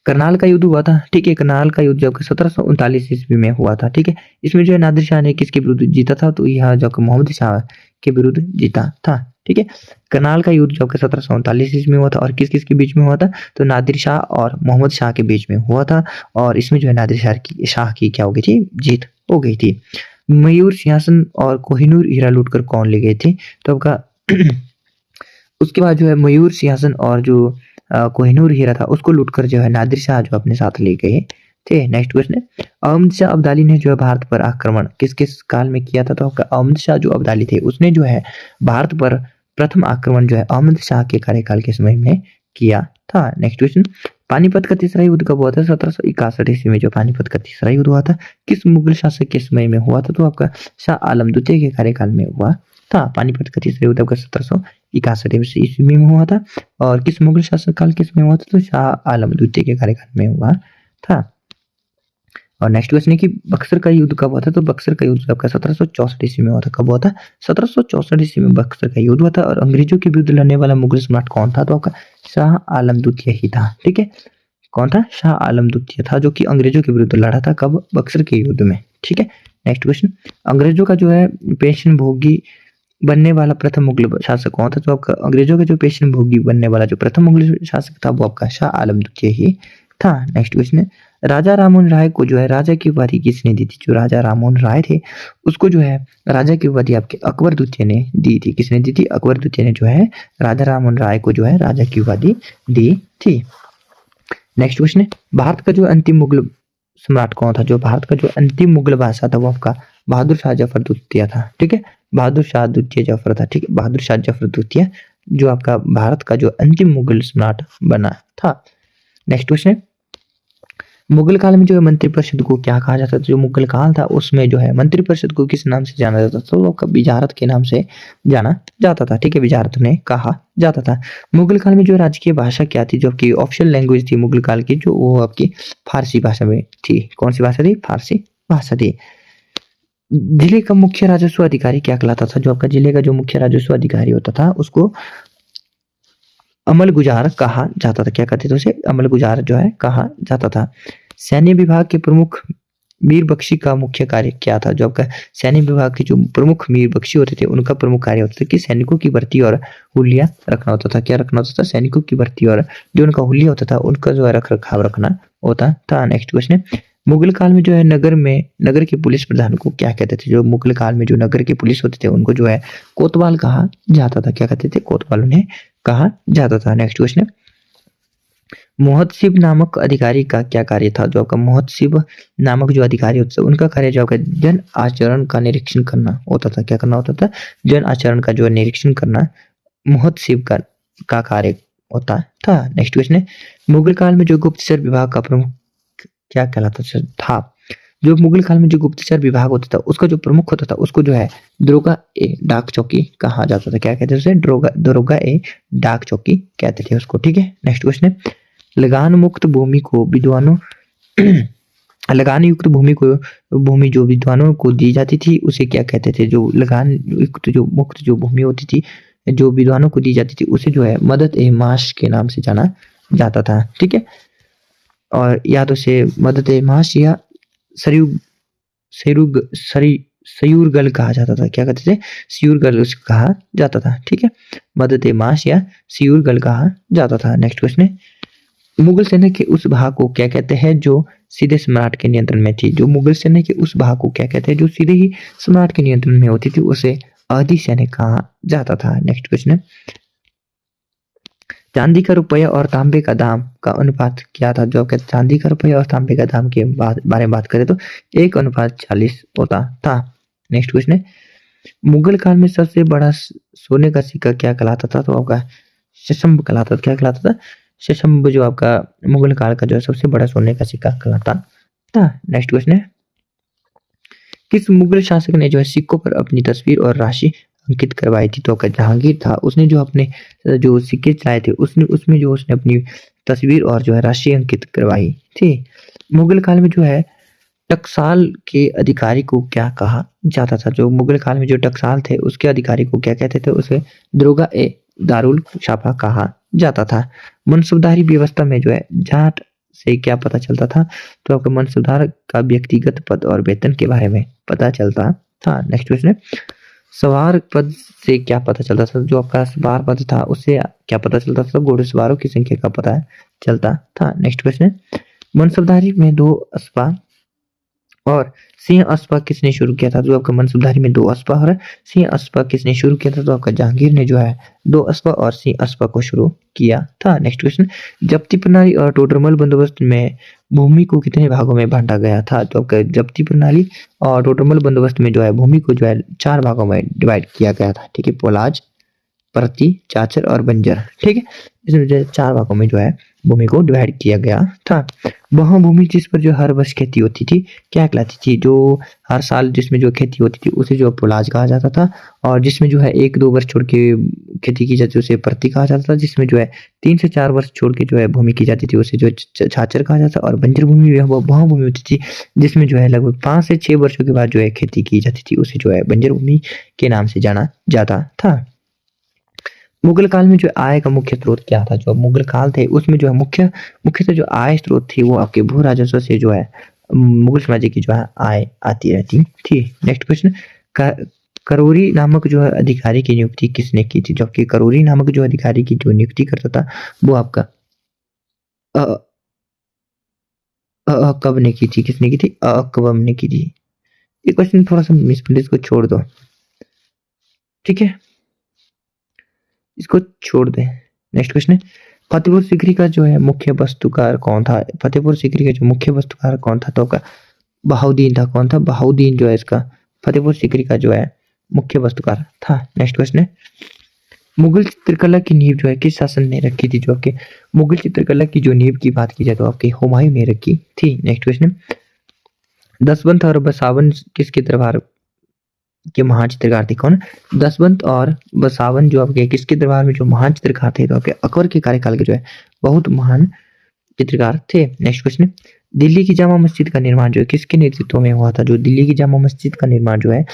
करनाल का युद्ध हुआ था। ठीक है, करनाल का युद्ध जब 1739 ईस्वी में हुआ था। ठीक है, इसमें जो है नादिर शाह ने किसके विरुद्ध जीता था? तो यह जो मोहम्मद शाह के विरुद्ध जीता था। ठीक है, करनाल का युद्ध जो 1739 ईस्वी में हुआ था और किस किस के बीच में हुआ था? तो नादिर शाह और मोहम्मद शाह के बीच में हुआ था। और इसमें जो है नादिर शाह की क्या हो गई थी? जीत हो गई थी। मयूर सिंहासन और कोहिनूर हीरा लूटकर कौन ले गए थे? तो आपका उसके बाद जो है मयूर सिंहासन और जो कोहिनूर हीरा था उसको लूटकर जो है नादिर शाह जो अपने साथ ले गए ठीक है। नेक्स्ट क्वेश्चन है, अहमद शाह अब्दाली ने जो है भारत पर आक्रमण किस किस काल में किया था? तो आपका अहमद शाह जो अब्दाली थे उसने जो है भारत पर प्रथम आक्रमण जो है अहमद शाह के कार्यकाल के समय में किया था। नेक्स्ट क्वेश्चन, पानीपत का तीसरा युद्ध कब हुआ था? 1761 ईस्वी में जो पानीपत का तीसरा युद्ध हुआ था किस मुगल शासक के समय में हुआ था? तो आपका शाह आलम द्वितीय के कार्यकाल में हुआ था। पानीपत का तीसरा युद्ध आपका 1761 ईस्वी में हुआ था और किस मुगल शासक काल के समय हुआ था? तो शाह आलम द्वितीय के कार्यकाल में हुआ था। और नेक्स्ट क्वेश्चन है कि बक्सर का युद्ध कब हुआ था? तो बक्सर का युद्ध आपका 1764 ईस्वी में हुआ था। कब हुआ था? 1764 ईस्वी में बक्सर का युद्ध हुआ था। और अंग्रेजों के विरुद्ध लड़ने वाला मुगल सम्राट कौन था? तो आपका शाह आलम द्वितीय ही था। ठीक है, कौन था? शाह आलम द्वितीय था जो कि अंग्रेजों के विरुद्ध लड़ा था। कब? बक्सर के युद्ध में। ठीक है। नेक्स्ट क्वेश्चन, अंग्रेजों का जो है पेंशन भोगी बनने वाला प्रथम मुगल शासक कौन था? तो आपका अंग्रेजों का जो पेंशन भोगी बनने वाला जो प्रथम मुगल शासक था वो आपका शाह आलम द्वितीय ही था। नेक्स्ट क्वेश्चन है, राजा राममोहन राय को जो है राजा की उपाधि किसने दी थी? जो राजा राममोहन राय थे उसको जो है राजा की उपाधि आपके अकबर द्वितीय ने दी थी। किसने दी थी? अकबर द्वितीय ने जो है राजा राममोहन राय को जो है राजा की उपाधि दी थी। नेक्स्ट क्वेश्चन है, भारत का जो अंतिम मुगल सम्राट कौन था? जो भारत का जो अंतिम मुगल बादशाह था वो आपका बहादुर शाह जफर द्वितीय था। ठीक है, बहादुर शाह द्वितीय जफर था। ठीक है, बहादुर शाह जफर द्वितीय जो आपका भारत का जो अंतिम मुगल सम्राट बना था। नेक्स्ट क्वेश्चन है, मुगल काल में जो है मंत्रिपरिषद को क्या कहा जाता था? जो मुगल काल था उसमें जो है मंत्रिपरिषद को किस नाम से जाना जाता था? तो आपका विजारत के नाम से जाना जाता था। ठीक है, विजारत ने कहा जाता था। मुगल काल में जो राजकीय भाषा क्या थी? जो आपकी ऑफिशियल लैंग्वेज थी मुगल काल की, जो वो आपकी फारसी भाषा में थी। कौन सी भाषा थी? फारसी भाषा थी। जिले का मुख्य राजस्व अधिकारी क्या कहलाता था? जो आपका जिले का जो मुख्य राजस्व अधिकारी होता था उसको अमलगुजार कहा जाता था। क्या कहते थे उसे? अमलगुजार जो है कहा जाता था। सैन्य विभाग के प्रमुख मीर बख्शी का मुख्य कार्य क्या था? जो आपका सैन्य विभाग के जो प्रमुख मीर बख्शी होते थे उनका प्रमुख कार्य होता था कि सैनिकों की भर्ती और हुलिया रखना होता था। क्या रखना होता था? सैनिकों की भर्ती और जो उनका हुलिया होता था उनका जो है रख रखाव रखना होता था। नेक्स्ट क्वेश्चन है, मुगल काल में जो है नगर के पुलिस प्रधान को क्या कहते थे? जो मुगल काल में जो नगर के पुलिस होते थे उनको जो है कोतवाल कहा जाता था। क्या कहते थे? कोतवाल उन्हें कहा जाता था। नेक्स्ट क्वेश्चन है, मोहतसिब नामक अधिकारी का क्या कार्य था? जो आपका मोहतसिब नामक जो अधिकारी होता था उनका कार्य जो आपका जन आचरण का निरीक्षण करना होता था। क्या करना होता था? जन आचरण का जो निरीक्षण करना मोहतसिब का कार्य होता था। नेक्स्ट क्वेश्चन है, मुगल काल में जो गुप्तचर विभाग का प्रमुख क्या कहलाता था? जो मुगल काल में जो गुप्तचर विभाग होता था उसका जो प्रमुख होता था उसको जो है दरोगा ए डाक चौकी कहा जाता था। क्या कहते थे उसे? दरोगा ए डाक चौकी कहते थे उसको। ठीक है। नेक्स्ट क्वेश्चन है, लगान मुक्त भूमि को विद्वानों लगान युक्त भूमि जो विद्वानों को दी जाती थी उसे क्या कहते थे? जो लगान युक्त जो मुक्त जो भूमि होती थी जो विद्वानों को दी जाती थी उसे जो है मदद ए माश के नाम से जाना जाता था। ठीक है, और या तो से मदद ए माश या सयूरगल कहा जाता था। क्या कहते थे? सयूरगल उसको कहा जाता था। ठीक है, मदद ए माश या सयूरगल कहा जाता था। नेक्स्ट क्वेश्चन है, मुगल सेना के उस भाग को क्या कहते हैं जो सीधे सम्राट के नियंत्रण में थी? जो मुगल सेना के उस भाग को क्या कहते हैं जो सीधे ही सम्राट के नियंत्रण में होती थी उसे आदि सैनिक कहा जाता था। नेक्स्ट क्वेश्चन है, चांदी का रुपया और तांबे का दाम का अनुपात क्या था? जो आपके चांदी का रुपया और तांबे का दाम के बारे में बात करें तो 1:40 होता था। नेक्स्ट क्वेश्चन है, मुगल काल में सबसे बड़ा सोने का सिक्का क्या कहलाता था? तो आपका शशंभ कहलाता था। क्या कहलाता था? शशंभ जो आपका मुगल काल का जो है सबसे बड़ा सोने का सिक्का कहलाता था। नेक्स्ट क्वेश्चन है, किस मुगल शासक ने जो है सिक्कों पर अपनी तस्वीर और राशि अंकित करवाई थी? तो आपका जहांगीर था। उसने जो अपने जो सिक्के चलाए थे उसमें जो उसने अपनी तस्वीर और जो है राशि अंकित करवाई थी। मुगल काल में जो है टकसाल के अधिकारी को क्या कहा जाता था? जो मुगल काल में जो टकसाल थे उसके अधिकारी को क्या कहते थे? उसे दरोगा ए दारुल छापा कहा जाता था। मनसबदारी व्यवस्था में जो है जाट से क्या पता चलता था? तो आपका मनसबदार का व्यक्तिगत पद और वेतन के बारे में पता चलता था। नेक्स्ट क्वेश्चन है, सवार पद से क्या पता चलता था? जो आपका सवार पद था उससे क्या पता चलता था? घोड़सवारों की संख्या का पता चलता था। नेक्स्ट क्वेश्चन है, मनसबदारी में 2 असबा और सिंह अस्पा किसने शुरू किया था? तो आपका मनसुबधारी में 2 अस्पा हो रहा है। सिंह अस्पा किसने शुरू किया था? तो आपका जहांगीर ने जो है 2 अस्पा और सिंह अस्पा को शुरू किया था। नेक्स्ट क्वेश्चन, जब्ती प्रणाली और टोडरमल बंदोबस्त में भूमि को कितने भागों में बांटा गया था? तो आपका जब्ती प्रणाली और टोडरमल बंदोबस्त में जो है भूमि को जो है 4 भागों में डिवाइड किया गया था। ठीक है, पोलाज, परती, चाचर और बंजर। ठीक है, इसमें जो है 4 भागों में जो है भूमि को डिवाइड किया गया था। वह भूमि जिस पर जो हर वर्ष खेती होती थी क्या कहलाती थी? जो हर साल जिसमें जो खेती होती थी उसे जो पोलाज कहा जाता था, और जिसमें जो है 1-2 वर्ष छोड़ के खेती की जाती उसे परती कहा जाता था, जिसमें जो है 3 से 4 वर्ष छोड़ के जो है भूमि की जाती थी उसे जो छाछर कहा जाता, और बंजर भूमि वह भूमि होती थी जिसमें जो है लगभग 5 से 6 वर्षों के बाद जो है खेती की जाती थी, उसे जो है बंजर भूमि के नाम से जाना जाता था। मुगल काल में जो आय का मुख्य स्रोत क्या था? जो मुगल काल थे उसमें जो है मुख्यतः जो आय स्रोत थी वो आपके भू राजस्व से जो है मुगल साम्राज्य की जो है आय आती रहती थी। नेक्स्ट क्वेश्चन, करोरी नामक जो है अधिकारी की नियुक्ति किसने की थी? जबकि करोरी नामक जो अधिकारी की जो नियुक्ति करता था वो आपका कब ने की थी? किसने की थी? अकबम ने की थी। ये क्वेश्चन थोड़ा सा मिस, को छोड़ दो। ठीक है, इसको छोड़ दें। नेक्स्ट क्वेश्चन है, फतेहपुर सीकरी का जो है मुख्य वास्तुकार कौन था? फतेहपुर सीकरी का जो मुख्य वास्तुकार कौन था? तो का बहाउद्दीन था। कौन था? बहाउद्दीन जो है इसका फतेहपुर सीकरी का जो है मुख्य वास्तुकार था। नेक्स्ट क्वेश्चन है, मुगल चित्रकला की नींव जो है किस शासन ने रखी थी? जो आपके मुगल चित्रकला की जो नींव की बात की जाए तो आपके हुमायूं ने रखी थी। नेक्स्ट क्वेश्चन, दसवंत और बसावन किसके दरबार के महान चित्रकार थे? कौन? दसवंत और बसावन जो आपके किसके दरबार में जो महान चित्रकार थे? तो आपके अकबर के कार्यकाल के जो है बहुत महान चित्रकार थे। नेक्स्ट क्वेश्चन, दिल्ली की जामा मस्जिद का निर्माण जो है किसके नेतृत्व में हुआ था? जो दिल्ली की जामा मस्जिद का निर्माण जो है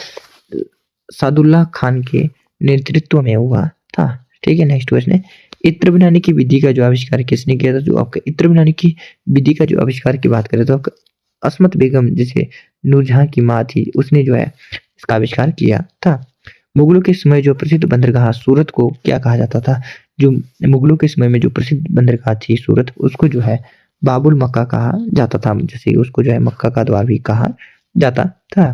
सादुल्लाह खान के नेतृत्व में हुआ था। ठीक है, नेक्स्ट क्वेश्चन है, इत्र बनाने की विधि का जो आविष्कार किसने किया था? जो आपका इत्र बनाने की विधि का जो आविष्कार की बात करें तो आपका असमत बेगम, जिसे नूरजहां की माँ थी, उसने जो है इसका आविष्कार किया था। मुगलों के समय जो प्रसिद्ध बंदरगाह सूरत को क्या कहा जाता था? जो मुगलों के समय में जो प्रसिद्ध बंदरगाह थी सूरत, उसको जो है बाबुल मक्का कहा जाता था, जैसे उसको जो है मक्का का द्वार भी कहा जाता था।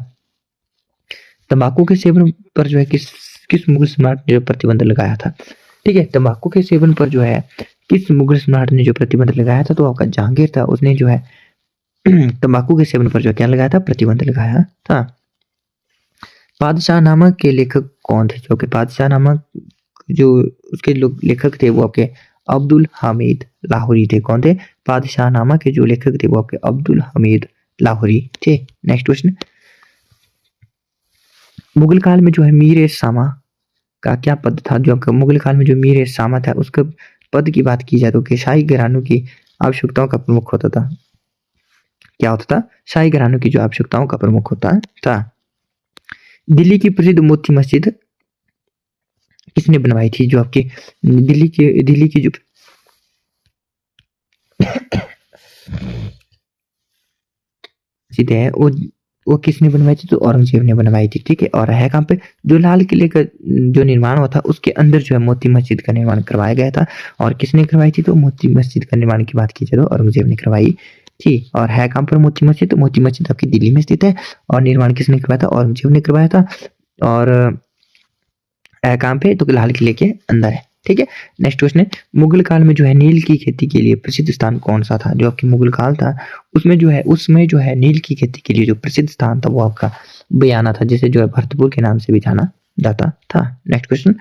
तंबाकू के सेवन पर जो है किस किस मुगल सम्राट ने जो प्रतिबंध लगाया था? ठीक है, तंबाकू के सेवन पर जो है किस मुगल सम्राट ने जो प्रतिबंध लगाया था? तो आपका जहांगीर था, उसने जो है तंबाकू के सेवन पर जो क्या लगाया था? प्रतिबंध लगाया था। बादशाहनामा के लेखक कौन थे? जो कि बादशाहनामा जो उसके लेखक थे वो आपके अब्दुल हामिद लाहौरी थे। कौन थे? बादशाहनामा के जो लेखक थे वो आपके अब्दुल हमीद लाहौरी थे। नेक्स्ट क्वेश्चन, मुगल काल में जो है मीर ए सामा का क्या पद था? जो आपका मुगल काल में जो मीर ए सामा था उसका पद की बात की जाए तो कि शाही घरानों की आवश्यकताओं का प्रमुख होता था। क्या होता था? शाही घरानों की जो आवश्यकताओं का प्रमुख होता था। दिल्ली की प्रसिद्ध मोती मस्जिद किसने बनवाई थी? जो आपकी दिल्ली की जो मस्जिद है वो किसने बनवाई थी? तो औरंगजेब ने बनवाई थी। ठीक है, और है कहाँ पे? जो लाल किले का जो निर्माण हुआ था उसके अंदर जो है मोती मस्जिद का निर्माण करवाया गया था। और किसने करवाई थी? तो मोती मस्जिद का निर्माण की बात की जाए तो औरंगजेब ने करवाई थी। और है कहाँ पर मोती मस्जिद? तो मोती मस्जिद आपकी दिल्ली में स्थित है, और निर्माण किसने करवाया था? औरंगजेब ने करवाया था। और है कहाँ पे? तो लाल किले के अंदर है। ठीक है, नेक्स्ट क्वेश्चन है, मुगल काल में जो है नील की खेती के लिए प्रसिद्ध स्थान कौन सा था? जो आपकी मुगल काल था उसमें जो है उसमें जो है नील की खेती के लिए जो प्रसिद्ध स्थान था वो आपका बयाना था, जिसे जो है भरतपुर के नाम से भी जाना जाता था। नेक्स्ट क्वेश्चन,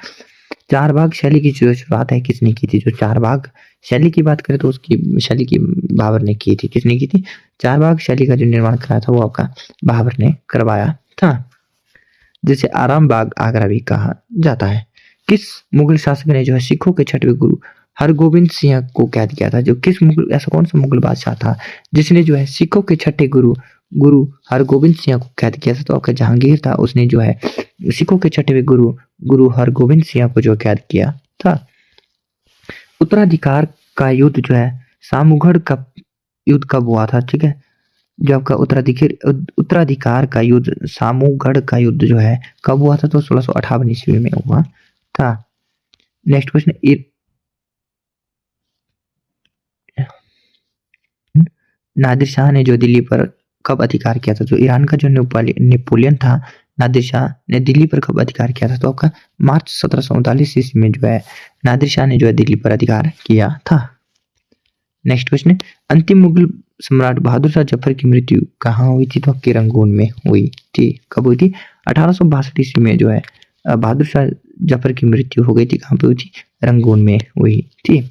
चारबाग शैली की जो शुरुआत है किसने की थी? जो चारबाग शैली की बात करें तो उसकी शैली की बाबर ने की थी। किसने की थी? चारबाग शैली का जो निर्माण कराया था वो आपका बाबर ने करवाया था, जिसे आराम बाग आगरा भी कहा जाता है। किस मुगल शासक ने जो है सिखों के छठवें गुरु हरगोबिंद सिंह को कैद किया था? जो किस मुगल, ऐसा कौन सा मुगल बादशाह था जिसने जो है सिखों के छठे गुरु गुरु हरगोबिंद सिंह को कैद किया था? तो आपका जहांगीर था, उसने जो है सिखों के छठवें गुरु गुरु हरगोबिंद सिंह को जो कैद किया था। उत्तराधिकार का युद्ध जो है सामूगढ़ का युद्ध कब हुआ था? ठीक है, जो आपका उत्तराधिकार का युद्ध सामूगढ़ का युद्ध जो है कब हुआ था? तो 1658 ईस्वी में हुआ था। नेक्स्ट क्वेश्चन, नादिर शाह ने जो दिल्ली पर कब अधिकार किया था? जो ईरान का जो नेपोलियन था, नादिर शाह ने दिल्ली पर कब अधिकार किया था? तो आपका मार्च 1739 ईस्वी में जो है नादिर शाह ने जो है दिल्ली पर अधिकार किया था। नेक्स्ट क्वेश्चन है, अंतिम मुगल सम्राट बहादुर शाह जफर की मृत्यु कहाँ हुई थी? तो आपके रंगून में हुई थी। कब हुई थी? 1862 ईस्वी में जो है बहादुर शाह जफर की मृत्यु हो गई थी। कहाँ पे हुई थी? रंगून में हुई थी।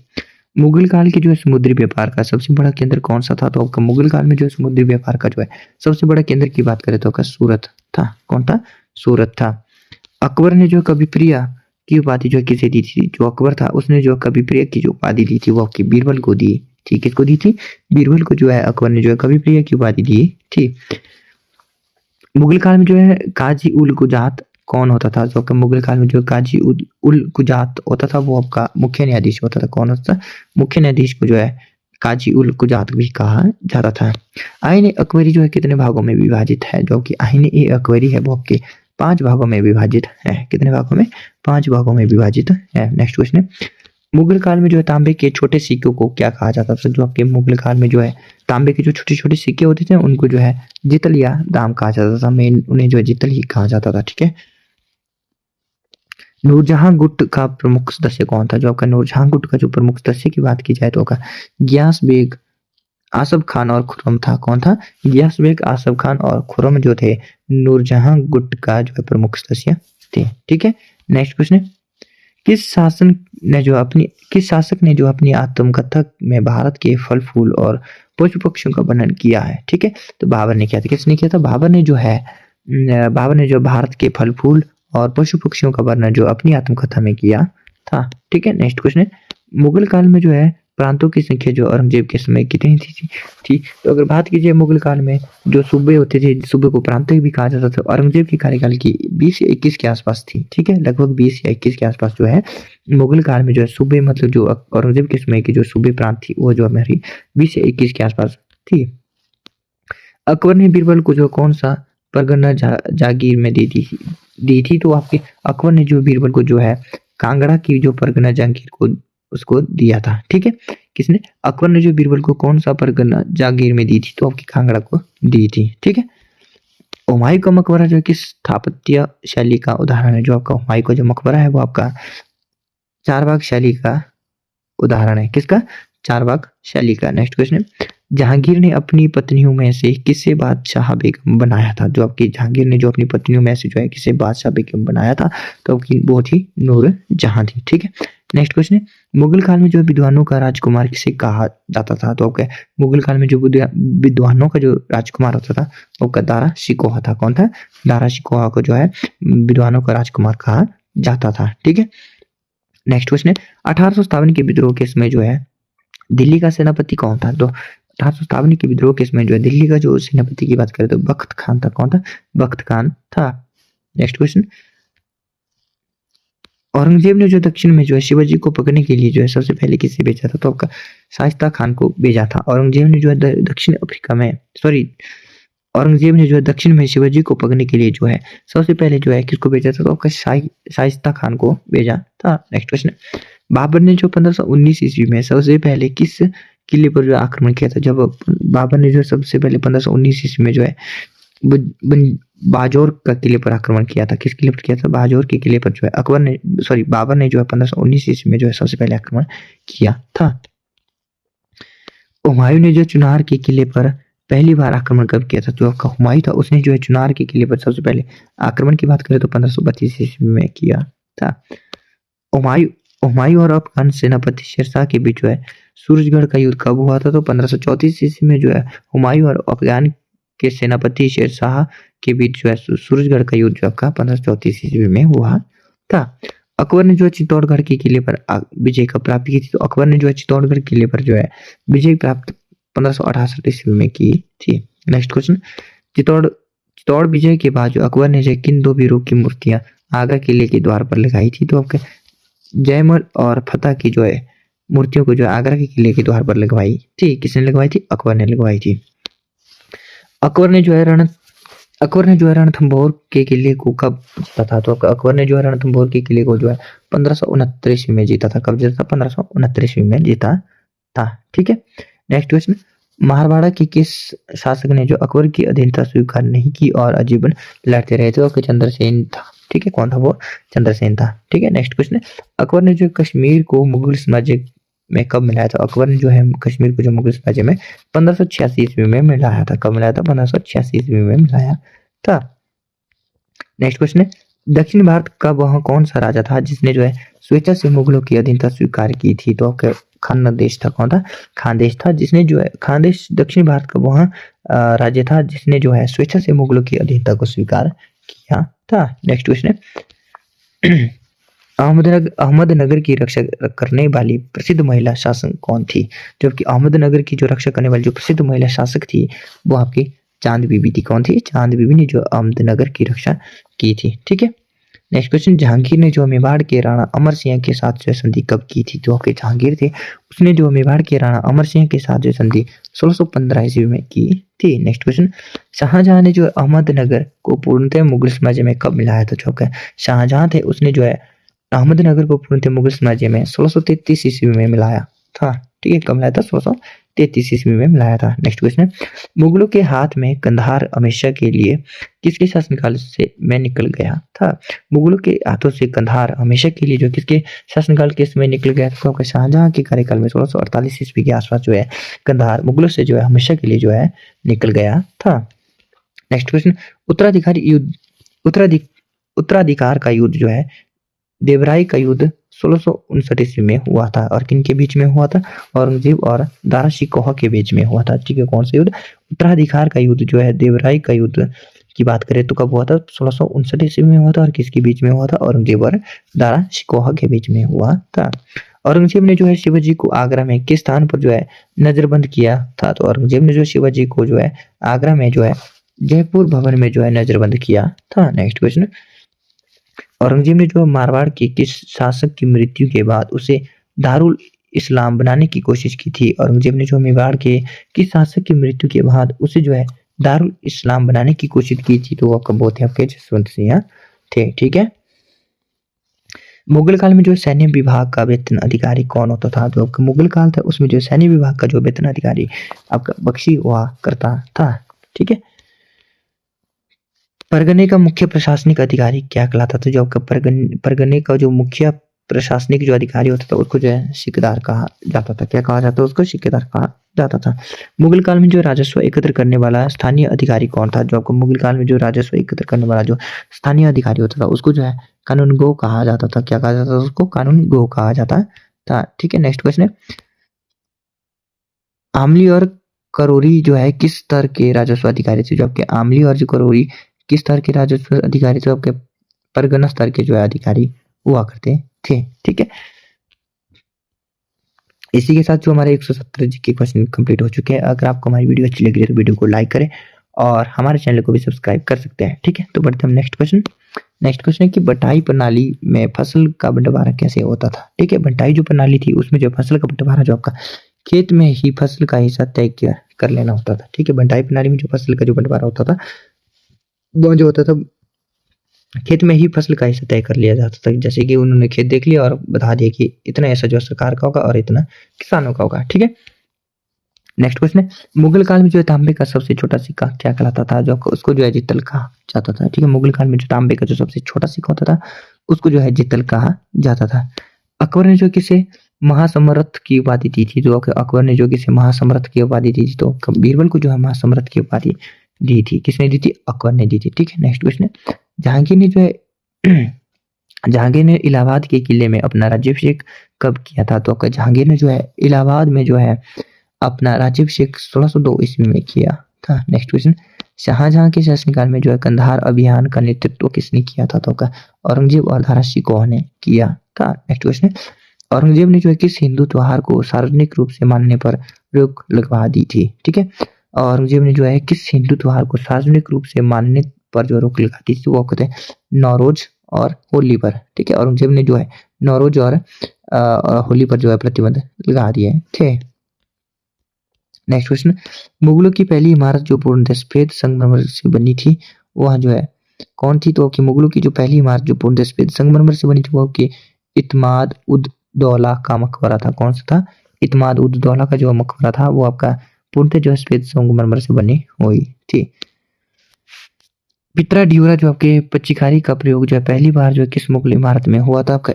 मुगल काल के जो है समुद्री व्यापार का सबसे बड़ा केंद्र कौन सा था? तो आपका मुगल काल में जो है समुद्री व्यापार का जो है सबसे बड़ा केंद्र की बात करें तो आपका सूरत था। कौन था? सूरत था। अकबर ने जो कवि प्रिया की उपाधि जो किसे दी थी? जो अकबर था उसने जो कवि प्रिया की जो उपाधि दी थी वो आपकी बीरबल को दी थी। किसको दी थी? बीरबल को जो है अकबर ने जो है कवि प्रिया की उपाधि दी थी। मुगल काल में जो है काजी उल गुजात कौन होता था? जो आपका मुगल काल में जो काजी उल गुजात होता था वो आपका मुख्य न्यायाधीश होता था। कौन होता था? मुख्य न्यायाधीश को जो है काजी उल गुजात भी कहा जाता था। आईन अकबरी जो है कितने भागों में विभाजित है? जो कि आईन ए अकबरी है वो आपके 5 भागों में विभाजित है। कितने भागों में? 5 भागों में विभाजित है। नेक्स्ट क्वेश्चन है, मुगल काल में जो है तांबे के छोटे सिक्कों को क्या कहा जाता था? जो आपके मुगल काल में जो है तांबे के जो छोटे छोटे सिक्के होते थे उनको जो है जितल या दाम कहा जाता था। मेन उन्हें जो है जितल ही कहा जाता था। ठीक है। नूरजहां गुट का प्रमुख सदस्य कौन था? जो आपका नूरजहां गुट का जो प्रमुख सदस्य की बात की जाए तो आपका गियास बेग, आसफ खान और खुर्रम था। कौन था? गियास बेग, आसफ खान और खुर्रम जो थे नूरजहां गुट का जो है प्रमुख सदस्य थे। ठीक है। नेक्स्ट क्वेश्चन है, किस शासक ने जो अपनी आत्मकथा में भारत के फल फूल और पशु पक्षियों का वर्णन किया है? ठीक है। तो बाबर ने किया था। किसने किया था? बाबर ने जो भारत के फल फूल और पशु पक्षियों का वर्णन जो अपनी आत्मकथा में किया था। ठीक है। नेक्स्ट क्वेश्चन है, मुगल काल में जो है प्रांतों की संख्या जो औरंगजेब के समय कितनी थी? तो अगर बात कीजिए मुगल काल में जो सूबे होते थे, सूबे को प्रांत भी कहा जाता था, औरंगजेब के कार्यकाल की 20 या 21 के आसपास थी। ठीक है। लगभग 20 या 21 के आसपास जो है मुगल काल में जो है सूबे, मतलब जो औरंगजेब के समय की जो सूबे प्रांत थी वो जो हमारी 20 या 21 के आसपास थी। अकबर ने बीरबल को जो कौन सा परगना जागीर में दी थी? तो आपके अकबर ने जो बीरबल को जो है कांगड़ा की जो परगना जागीर को उसको दिया था। ठीक है। किसने? अकबर ने जो बीरबल को कौन सा परगना जागीर में दी थी? तो आपकी कांगड़ा को दी थी। ठीक है। हुमायूं का मकबरा जो किस स्थापत्य शैली का उदाहरण है? जो आपका हुमायूं का जो मकबरा है वो आपका चारबाग शैली का उदाहरण है। किसका? चारबाग शैली का। नेक्स्ट क्वेश्चन है, जहांगीर ने अपनी पत्नियों में से किसे बादशाह बेगम बनाया था? जो आपकी जहांगीर ने जो अपनी पत्नियों में से जो है किसे बादशाह बेगम बनाया था? तो आपकी वो थी नूर जहां थी। ठीक है। नेक्स्ट क्वेश्चन है, मुगल काल में जो विद्वानों का राजकुमार किसे कहा जाता था? तो आपके मुगल काल में जो विद्वानों का जो राजकुमार होता था वो आपका दारा शिकोहा था। कौन था? दारा शिकोहा को जो है विद्वानों का राजकुमार कहा जाता था। ठीक है। नेक्स्ट क्वेश्चन है, 1857 के विद्रोह के समय जो है दिल्ली का सेनापति कौन था? तो 1857 के विद्रोह के समय जो है दिल्ली का जो सेनापति की बात करें तो बख्त खान था। कौन था? बख्त खान था। नेक्स्ट क्वेश्चन, औरंगजेब ने जो दक्षिण में जो है शिवाजी को पकड़ने के लिए जो है सबसे पहले किसे भेजा था? तो आपका शाइस्ता खान को भेजा था। औरंगजेब ने जो है दक्षिण अफ्रीका में औरंगजेब ने जो है दक्षिण में शिवाजी को पकड़ने के लिए जो है सबसे पहले जो है किसको भेजा था? तो आपका शाइस्ता खान को भेजा था। नेक्स्ट क्वेश्चन, बाबर ने जो 1519 ईस्वी में सबसे पहले किस किले पर जो आक्रमण किया था? जब बाबर ने जो सबसे पहले 1519 ईस्वी में जो है बाजौर का किले पर आक्रमण किया था। किस किले पर किया था? बाजौर के किले पर जो है बाबर ने जो है 1519 ईस्वी में जो है सबसे पहले आक्रमण किया था। हुमायूं ने जो चुनार के किले पर पहली बार आक्रमण कब किया था? जो आपका हुमायूं था उसने जो है चुनार के किले पर सबसे पहले आक्रमण की बात करें तो 1532 ईस्वी में किया था। हुमायूं और अफगान सेनापति शेरशाह के बीच जो है सूरजगढ़ का युद्ध कब हुआ था? तो 1534 ईस्वी में जो है हुमायूं और अफगान के सेनापति शेरशाह के बीच जो है सूरजगढ़ का युद्ध जो आपका 1534 ईस्वी में हुआ था। अकबर ने जो है चित्तौड़गढ़ के किले पर विजय कब प्राप्त की थी? तो अकबर ने जो है चित्तौड़गढ़ किले पर जो है विजय प्राप्त 1568 ईस्वी में की थी। नेक्स्ट क्वेश्चन, चित्तौड़ विजय के बाद जो अकबर ने जो किन 2 वीरों की मूर्तियां आगरा किले के द्वार पर लगाई थी? तो आपके जयमल और फतेह की जो है मूर्तियों को जो आगरा के किले के द्वार पर लगवाई थी। किसने लगवाई थी? अकबर ने लगवाई थी। अकबर ने जो है रणथंभौर के किले को कब जीता था? तो अकबर ने जो है रणथंभौर के किले को जो है 1569 ईस्वी में जीता था। कब जीता था? 1569 ईस्वी में जीता था। ठीक है। नेक्स्ट क्वेश्चन, मारवाड़ा के किस शासक ने जो अकबर की अधीनता स्वीकार नहीं की और आजीवन लड़ते रहे थे? तो चंद्रसेन था। ठीक है, कौन था वो? चंद्रसेन था। ठीक है, नेक्स्ट क्वेश्चन है, अकबर ने जो कश्मीर को मुगल साम्राज्य में कब मिलाया था? अकबर ने जो है कश्मीर को जो मुगल साम्राज्य में 1586 ईस्वी में मिलाया था। कब मिलाया था? 1586 ईस्वी में मिलाया था। नेक्स्ट क्वेश्चन है, दक्षिण भारत का वह कौन सा राजा था जिसने जो है स्वेच्छा से मुगलों की अधीनता स्वीकार की थी? तो आपका खानदेश था। कौन था? खानदेश था, जिसने जो है खानदेश दक्षिण भारत का वह राज्य था जिसने जो है स्वेच्छा से मुगलों की अधीनता को स्वीकार किया था। नेक्स्ट क्वेश्चन है, अहमदनगर की रक्षा करने वाली प्रसिद्ध महिला शासक कौन थी? जबकि अहमदनगर की जो रक्षा करने वाली जो प्रसिद्ध महिला शासक थी वो आपकी चांद बीबी थी। कौन थी? चांद बीबी ने जो अहमदनगर की रक्षा की थी। ठीक है, नेक्स्ट क्वेश्चन, जहांगीर ने जो मेवाड़ के राणा अमर सिंह के साथ जो संधि कब की थी? जो आपके जहांगीर थे उसने जो मेवाड़ के राणा अमर सिंह के साथ जो संधि 1615 ईस्वी में की थी। नेक्स्ट क्वेश्चन, शाहजहां ने जो अहमदनगर को पूर्णतः मुगल साम्राज्य में कब मिलाया था? जो आपका शाहजहां थे उसने जो है अहमदनगर को पूर्णतः मुगल साम्राज्य में 1633 ईस्वी में मिलाया था। ठीक है, कब मिलाया था? 1633 ईस्वी में मिलाया था। नेक्स्ट क्वेश्चन है, मुगलों के हाथ में कंधार हमेशा के लिए किसके शासनकाल से में निकल गया था? मुगलों के हाथों से कंधार हमेशा के लिए जो किसके शासनकाल के समय निकल गया था? क्योंकि शाहजहां के कार्यकाल में 1648 ईस्वी के आसपास जो है कंधार मुगलों से जो है हमेशा के लिए जो है निकल गया था। नेक्स्ट क्वेश्चन, उत्तराधिकारी युद्ध उत्तराधिकार का युद्ध जो है देवराय का युद्ध 1659 ईस्वी में हुआ था और किन के बीच में हुआ था? औरंगजेब और दारा शिकोह के बीच में हुआ था। ठीक है, कौन सा युद्ध? उत्तराधिकार का युद्ध जो है देवराय का युद्ध की बात करें तो कब हुआ था? 1659 ईस्वी में हुआ था और किसके बीच में हुआ था? औरंगजेब और दारा शिकोह के बीच में हुआ था। औरंगजेब ने जो है शिवाजी को आगरा में किस स्थान पर जो है नजरबंद किया था? तो औरंगजेब ने जो शिवाजी को जो है आगरा में जो है जयपुर भवन में जो है नजरबंद किया था। नेक्स्ट क्वेश्चन, औरंगजेब ने जो मारवाड़ के किस शासक की मृत्यु के बाद उसे दारुल इस्लाम बनाने की कोशिश की थी? औरंगजेब ने जो मेवाड़ के किस शासक की मृत्यु के बाद उसे जो है दारुल इस्लाम बनाने की कोशिश की थी? तो वो कब थे? आपके जसवंत सिंह थे। ठीक है, मुगल काल में जो सैन्य विभाग का वेतन अधिकारी कौन होता था? जो आपका मुगल काल था उसमें जो सैन्य विभाग का जो वेतन अधिकारी आपका बख्शी हुआ करता था। ठीक है, परगने का मुख्य प्रशासनिक अधिकारी क्या कहलाता था? जो आपका परगने का जो मुख्य प्रशासनिक जो अधिकारी होता था उसको जो है सिकदार कहा जाता था। क्या कहा जाता था? उसको सिकदार कहा जाता था। मुगल काल में जो राजस्व एकत्र करने वाला स्थानीय अधिकारी कौन था? जो आपको मुगल काल में जो राजस्व एकत्र करने वाला जो स्थानीय अधिकारी होता था उसको जो है कानून गो कहा जाता था। क्या कहा जाता था? उसको कानून गो कहा जाता था। ठीक है, नेक्स्ट क्वेश्चन है, आमली और करोरी जो है किस स्तर के राजस्व अधिकारी थे? जो आपके आमली और जो करोरी किस स्तर के राजस्व अधिकारी थे? आपके परगना स्तर के जो है अधिकारी हुआ करते थे। ठीक है, इसी के साथ जो हमारे 170 जी के क्वेश्चन कंप्लीट हो चुके हैं। अगर आपको हमारी वीडियो अच्छी लगी है तो वीडियो को लाइक करें और हमारे चैनल को भी सब्सक्राइब कर सकते हैं। ठीक है, तो बढ़ते हम नेक्स्ट क्वेश्चन। नेक्स्ट क्वेश्चन है कि बंटाई प्रणाली में फसल का बंटवारा कैसे होता था? ठीक है, बंटाई जो प्रणाली थी उसमें जो फसल का बंटवारा जो आपका खेत में ही फसल का हिस्सा तय कर लेना होता था। ठीक है, बंटाई प्रणाली में जो फसल का जो बंटवारा होता था वो जो होता था खेत में ही फसल का हिस्सा तय कर लिया जाता था। जैसे कि उन्होंने खेत देख लिया और बता दिया कि इतना ऐसा जो सरकार का होगा और इतना किसानों का होगा। ठीक है, नेक्स्ट क्वेश्चन है, मुगल काल में जो है तांबे का सबसे छोटा सिक्का क्या कहलाता था? जो उसको जो है जितल कहा जाता था। ठीक है, मुगल काल में जो तांबे का जो सबसे छोटा सिक्का होता था उसको जो है जितल कहा जाता था। अकबर ने जो किसे महासमर्थ की उपाधि दी थी? जो अकबर ने जो किसे महासमर्थ की उपाधि दी थी? तो बीरबल को जो है महासमर्थ की उपाधि दी थी। किसने दी थी? अकबर ने दी थी। ठीक है, नेक्स्ट क्वेश्चन है, जहांगीर ने जो है जहांगीर ने इलाहाबाद के किले में अपना राज्याभिषेक कब किया था? तो आपका जहांगीर ने जो है इलाहाबाद में जो है अपना राज्याभिषेक 1602 ईस्वी में किया था। नेक्स्ट क्वेश्चन, शाहजहां के शासनकाल में जो है कंधार अभियान का नेतृत्व किसने किया था? तो का औरंगजेब और दारा शिकोह ने किया था। नेक्स्ट क्वेश्चन, औरंगजेब ने जो है किस हिंदू त्योहार को सार्वजनिक रूप से मानने पर रोक लगवा दी थी? ठीक है, औरंगजेब ने जो है किस हिंदू त्योहार को सार्वजनिक रूप से मानने पर जो रोक लगा दी थी वो कहते हैं नौरोज और होली पर। ठीक है, औरंगजेब ने जो है नौरोज और होली पर जो है प्रतिबंध लगा दिए थे। नेक्स्ट क्वेश्चन, मुगलों की पहली इमारत जो पूर्णतः सफेद संगमरमर से बनी थी वह जो है कौन थी? तो कि मुगलों की जो पहली इमारत जो पूर्णतः सफेद संगमरमर से बनी थी वो कि इत्माद उद दौला का मकबरा था। कौन सा था? इत्माद उद दौला का जो मकबरा था वो आपका पूर्णतः जो है श्वेत संगमरमर से बनी हुई थी। पित्रा ड्यूरा जो आपके पच्चीकारी का प्रयोग जो है पहली बार जो है किस मुगल इमारत में हुआ था? आपका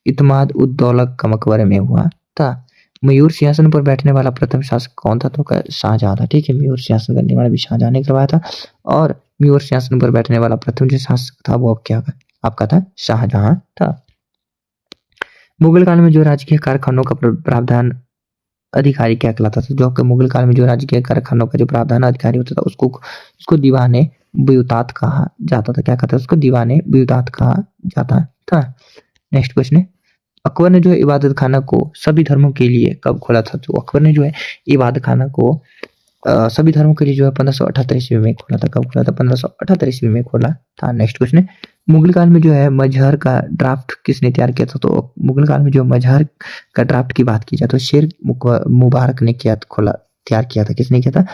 इत्माद उद दौला का मकबरे में हुआ था। मयूर सिंहासन पर बैठने वाला प्रथम शासक कौन था? तो शाहजहां था। ठीक है, मयूर सिंहासन करने वाला भी शाहजहां ने करवाया था और मयूर सिंहासन पर बैठने वाला प्रथम जो शासक था वो आपका था शाहजहां था। मुगल काल में जो राजकीय कारखानों का प्रावधान अधिकारी क्या कहलाता था? जो आपके मुगल काल में जो राजकीय कारखानों का जो प्रावधान अधिकारी होता था उसको दीवाने बुयुतात कहा जाता था। क्या कहता था? उसको दीवाने बुयुतात कहा जाता था। नेक्स्ट क्वेश्चन है, अकबर ने जो है इबादत खाना को सभी धर्मों के लिए कब खोला था? तो अकबर ने जो है इबादत खाना को सभी धर्मों के लिए जो है 1578 ईस्वी में खोला था। कब खोला था? 1578 ईस्वी में खोला था। नेक्स्ट क्वेश्चन है, मुगल काल में जो है मजहर का ड्राफ्ट किसने तैयार किया था? तो मुगल काल में जो मजहर का ड्राफ्ट की बात की जाए तो शेर मुबारक ने तैयार किया था। किसने किया था?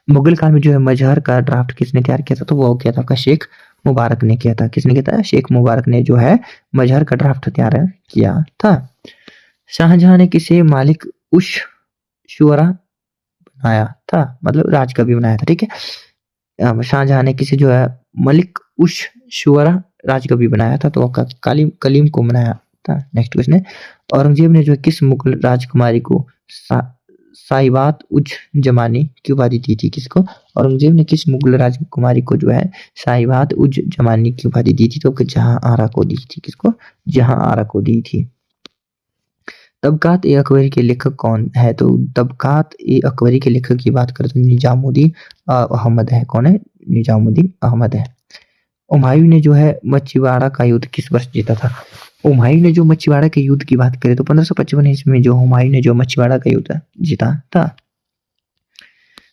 मुगल काल में जो है मजहर का ड्राफ्ट किसने तैयार किया था? तो वो किया था आपका शेख मुबारक ने किया था। किसने किया था? शेख मुबारक ने जो है मजहर का ड्राफ्ट तैयार किया था। शाहजहां ने किसे मालिक उश शुरा बनाया था? मतलब राजकवि बनाया था। ठीक है, शाहजहां ने किसे जो है मलिक उश शुरा राजकवि बनाया था? तो कलीम को बनाया था। नेक्स्ट क्वेश्चन है, औरंगजेब ने जो है किस मुगल राजकुमारी को साहिबात उज जमानी की उपाधि दी थी? किसको? औरंगजेब ने किस मुगल राजकुमारी को जो है साहिबात उज जमानी की उपाधि दी थी? तो जहां आरा को दी थी। किसको? जहां आरा को दी थी। तबकात ए अकबरी के लेखक कौन है? तो तबकात ए अकबरी के लेखक की बात करें तो निजामुद्दीन अहमद है। कौन है? निजामुद्दीन अहमद है। हुमायूं ने जो है मछीवाड़ा का युद्ध किस वर्ष जीता था? हुमायूं ने जो मछीवाड़ा के युद्ध की बात करें तो 1555 ईस्वी में जो हुमायूं ने जो मछीवाड़ा का युद्ध जीता था।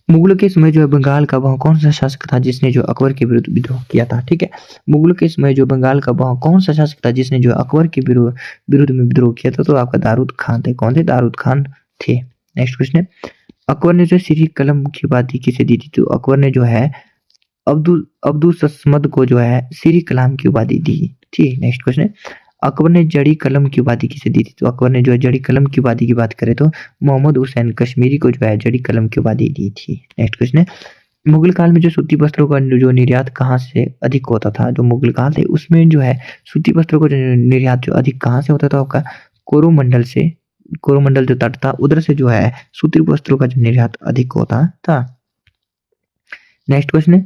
मुगलों के समय जो है बंगाल का वह कौन सा शासक था जिसने जो अकबर के विरुद्ध विद्रोह किया था? ठीक है, मुगलों के समय जो बंगाल का वह कौन सा शासक था जिसने जो अकबर के विरुद्ध में विद्रोह किया था? तो आपका दारूद खान थे। कौन थे? दारूद खान थे। नेक्स्ट क्वेश्चन है, अकबर ने जो सीरी कलम की उपाधि किसे दी थी? तो अकबर ने जो है अब्दुल सस्मद को जो है सीरी कलाम की उपाधि दी थी। नेक्स्ट क्वेश्चन है, अकबर ने जड़ी कलम की उपाधि किसे दी थी? तो अकबर ने जो है जड़ी कलम की उपाधि की बात करें तो मोहम्मद हुसैन कश्मीरी को जो है जड़ी कलम की उपाधि दी थी। नेक्स्ट क्वेश्चन है, मुगल काल में जो सूती वस्त्रों का जो निर्यात कहाँ से अधिक होता था? जो मुगल काल थे उसमें जो है सूती वस्त्रों का जो निर्यात जो अधिक कहाँ से होता था? आपका कोरोमंडल से। कोरोमंडल जो तट था उधर से जो है सूती वस्त्रों का जो निर्यात अधिक होता था। नेक्स्ट क्वेश्चन है,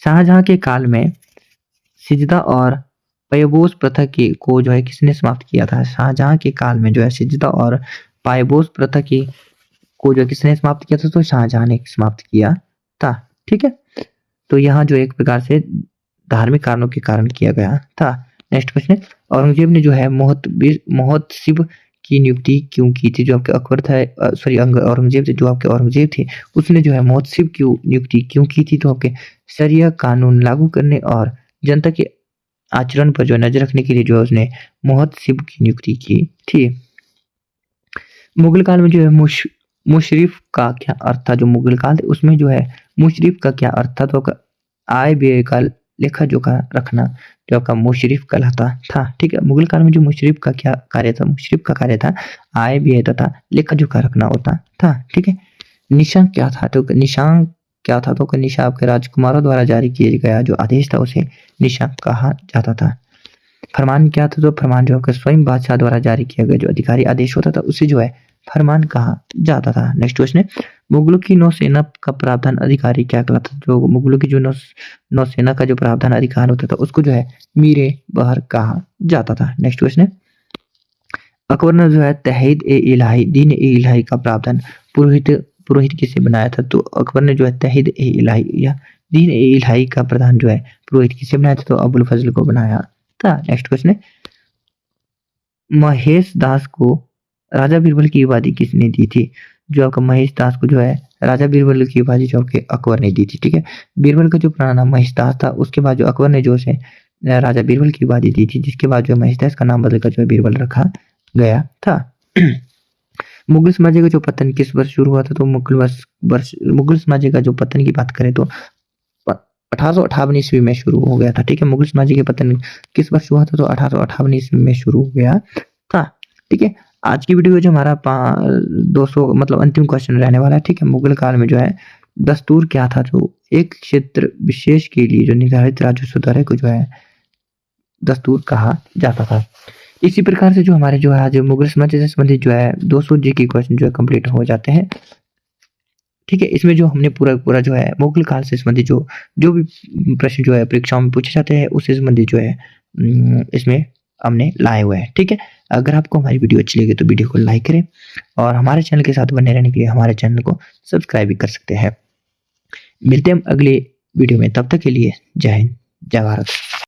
शाहजहां के काल में सिजदा और पायबोस प्रथा को जो है किसने समाप्त किया था? शाहजहां के काल में जो है सिजदा और पायबोस प्रथा को जो किसने समाप्त किया था? तो शाहजहां ने समाप्त किया था। ठीक है, तो यहाँ जो एक प्रकार से धार्मिक कारणों के कारण किया गया था। नेक्स्ट क्वेश्चन है, औरंगजेब ने जो है महोत्सव की नियुक्ति क्यों की थी? जो आपके अकबर था सॉरी औरंगजेब थे, जो आपके औरंगजेब थे उसने जो है महोत्सव की नियुक्ति क्यों की थी? तो आपके शरिया कानून लागू करने और जनता के आचरण पर जो नजर रखने के लिए जो है उसने महोत्सव की नियुक्ति की थी। मुगल काल में जो है मुशरिफ का क्या अर्थ था? जो मुगल काल थे उसमें जो है मुशरिफ का क्या अर्थ था? तो आय व्यय का लेखा जोखा रखना जो आपका मुशरिफ कहलाता था। ठीक है, मुगल काल में जो मुशरिफ का क्या कार्य था? मुशरिफ का कार्य था आय व्यय तथा लेखा जोखा रखना होता था। ठीक है, निशान क्या था? तो निशान क्या था? तो निशा आपके राजकुमारों द्वारा जारी किया गया जो आदेश था उसे निशा कहा जाता था। फरमान क्या था? तो फरमान जो आपका स्वयं बादशाह द्वारा जारी किया गया जो अधिकारी आदेश होता था उसे जो है फरमान कहा जाता था। नेक्स्ट क्वेश्चन है, मुगलों की नौसेना का प्रावधान अधिकारी क्या कहलाता था? जो मुगलों की जो नौसेना का जो प्रावधान अधिकार होता था उसको जो है मीरे बहर कहा जाता था। नेक्स्ट क्वेश्चन है, अकबर ने जो है तहईद ए इलाही दीन ए इलाही का प्रावधान पुरोहित किसे बनाया था? तो अकबर ने जो है तहईद ए इलाही या दीन ए इलाही का प्रधान जो है पुरोहित किसे बनाया था? तो अबुल फजल को बनाया था। नेक्स्ट क्वेश्चन है, महेश दास को राजा बीरबल की उपाधि किसने दी थी? जो आपका महेश दास को जो है राजा बीरबल की उपाधि जो आपके अकबर ने दी थी। ठीक है, बीरबल का जो पुराना नाम महेश दास था उसके बाद जो अकबर ने जो है राजा बीरबल की उपाधि दी थी जिसके बाद जो महेश दास का नाम बदलकर जो है बीरबल रखा गया था। मुगल साम्राज्य का जो पतन किस वर्ष शुरू हुआ था? तो मुगल साम्राज्य का जो पतन की बात करें तो 1858 ईस्वी में शुरू हो गया था। ठीक है, मुगल साम्राज्य के पतन किस वर्ष हुआ था? तो 1858 ईस्वी में शुरू हो गया था। ठीक है, आज की वीडियो जो हमारा 200 मतलब अंतिम क्वेश्चन रहने वाला है। ठीक है, मुगल काल में जो है दस्तूर क्या था, जो एक क्षेत्र विशेष के लिए जो निर्धारित राजस्व दर को जो है दस्तूर कहा जाता था। इसी प्रकार से जो हमारे जो है आज मुगल साम्राज्य से संबंधित जो है 200 जीके क्वेश्चन जो है कंप्लीट हो जाते हैं। ठीक है, इसमें जो हमने पूरा जो है मुगल काल से संबंधित जो भी प्रश्न जो है परीक्षाओं में पूछे जाते हैं उससे संबंधित जो है इसमें हमने लाए हुए हैं। ठीक है, अगर आपको हमारी वीडियो अच्छी लगी तो वीडियो को लाइक करें और हमारे चैनल के साथ बने रहने के लिए हमारे चैनल को सब्सक्राइब भी कर सकते हैं। मिलते हैं हम अगले वीडियो में, तब तक के लिए जय हिंद, जय भारत।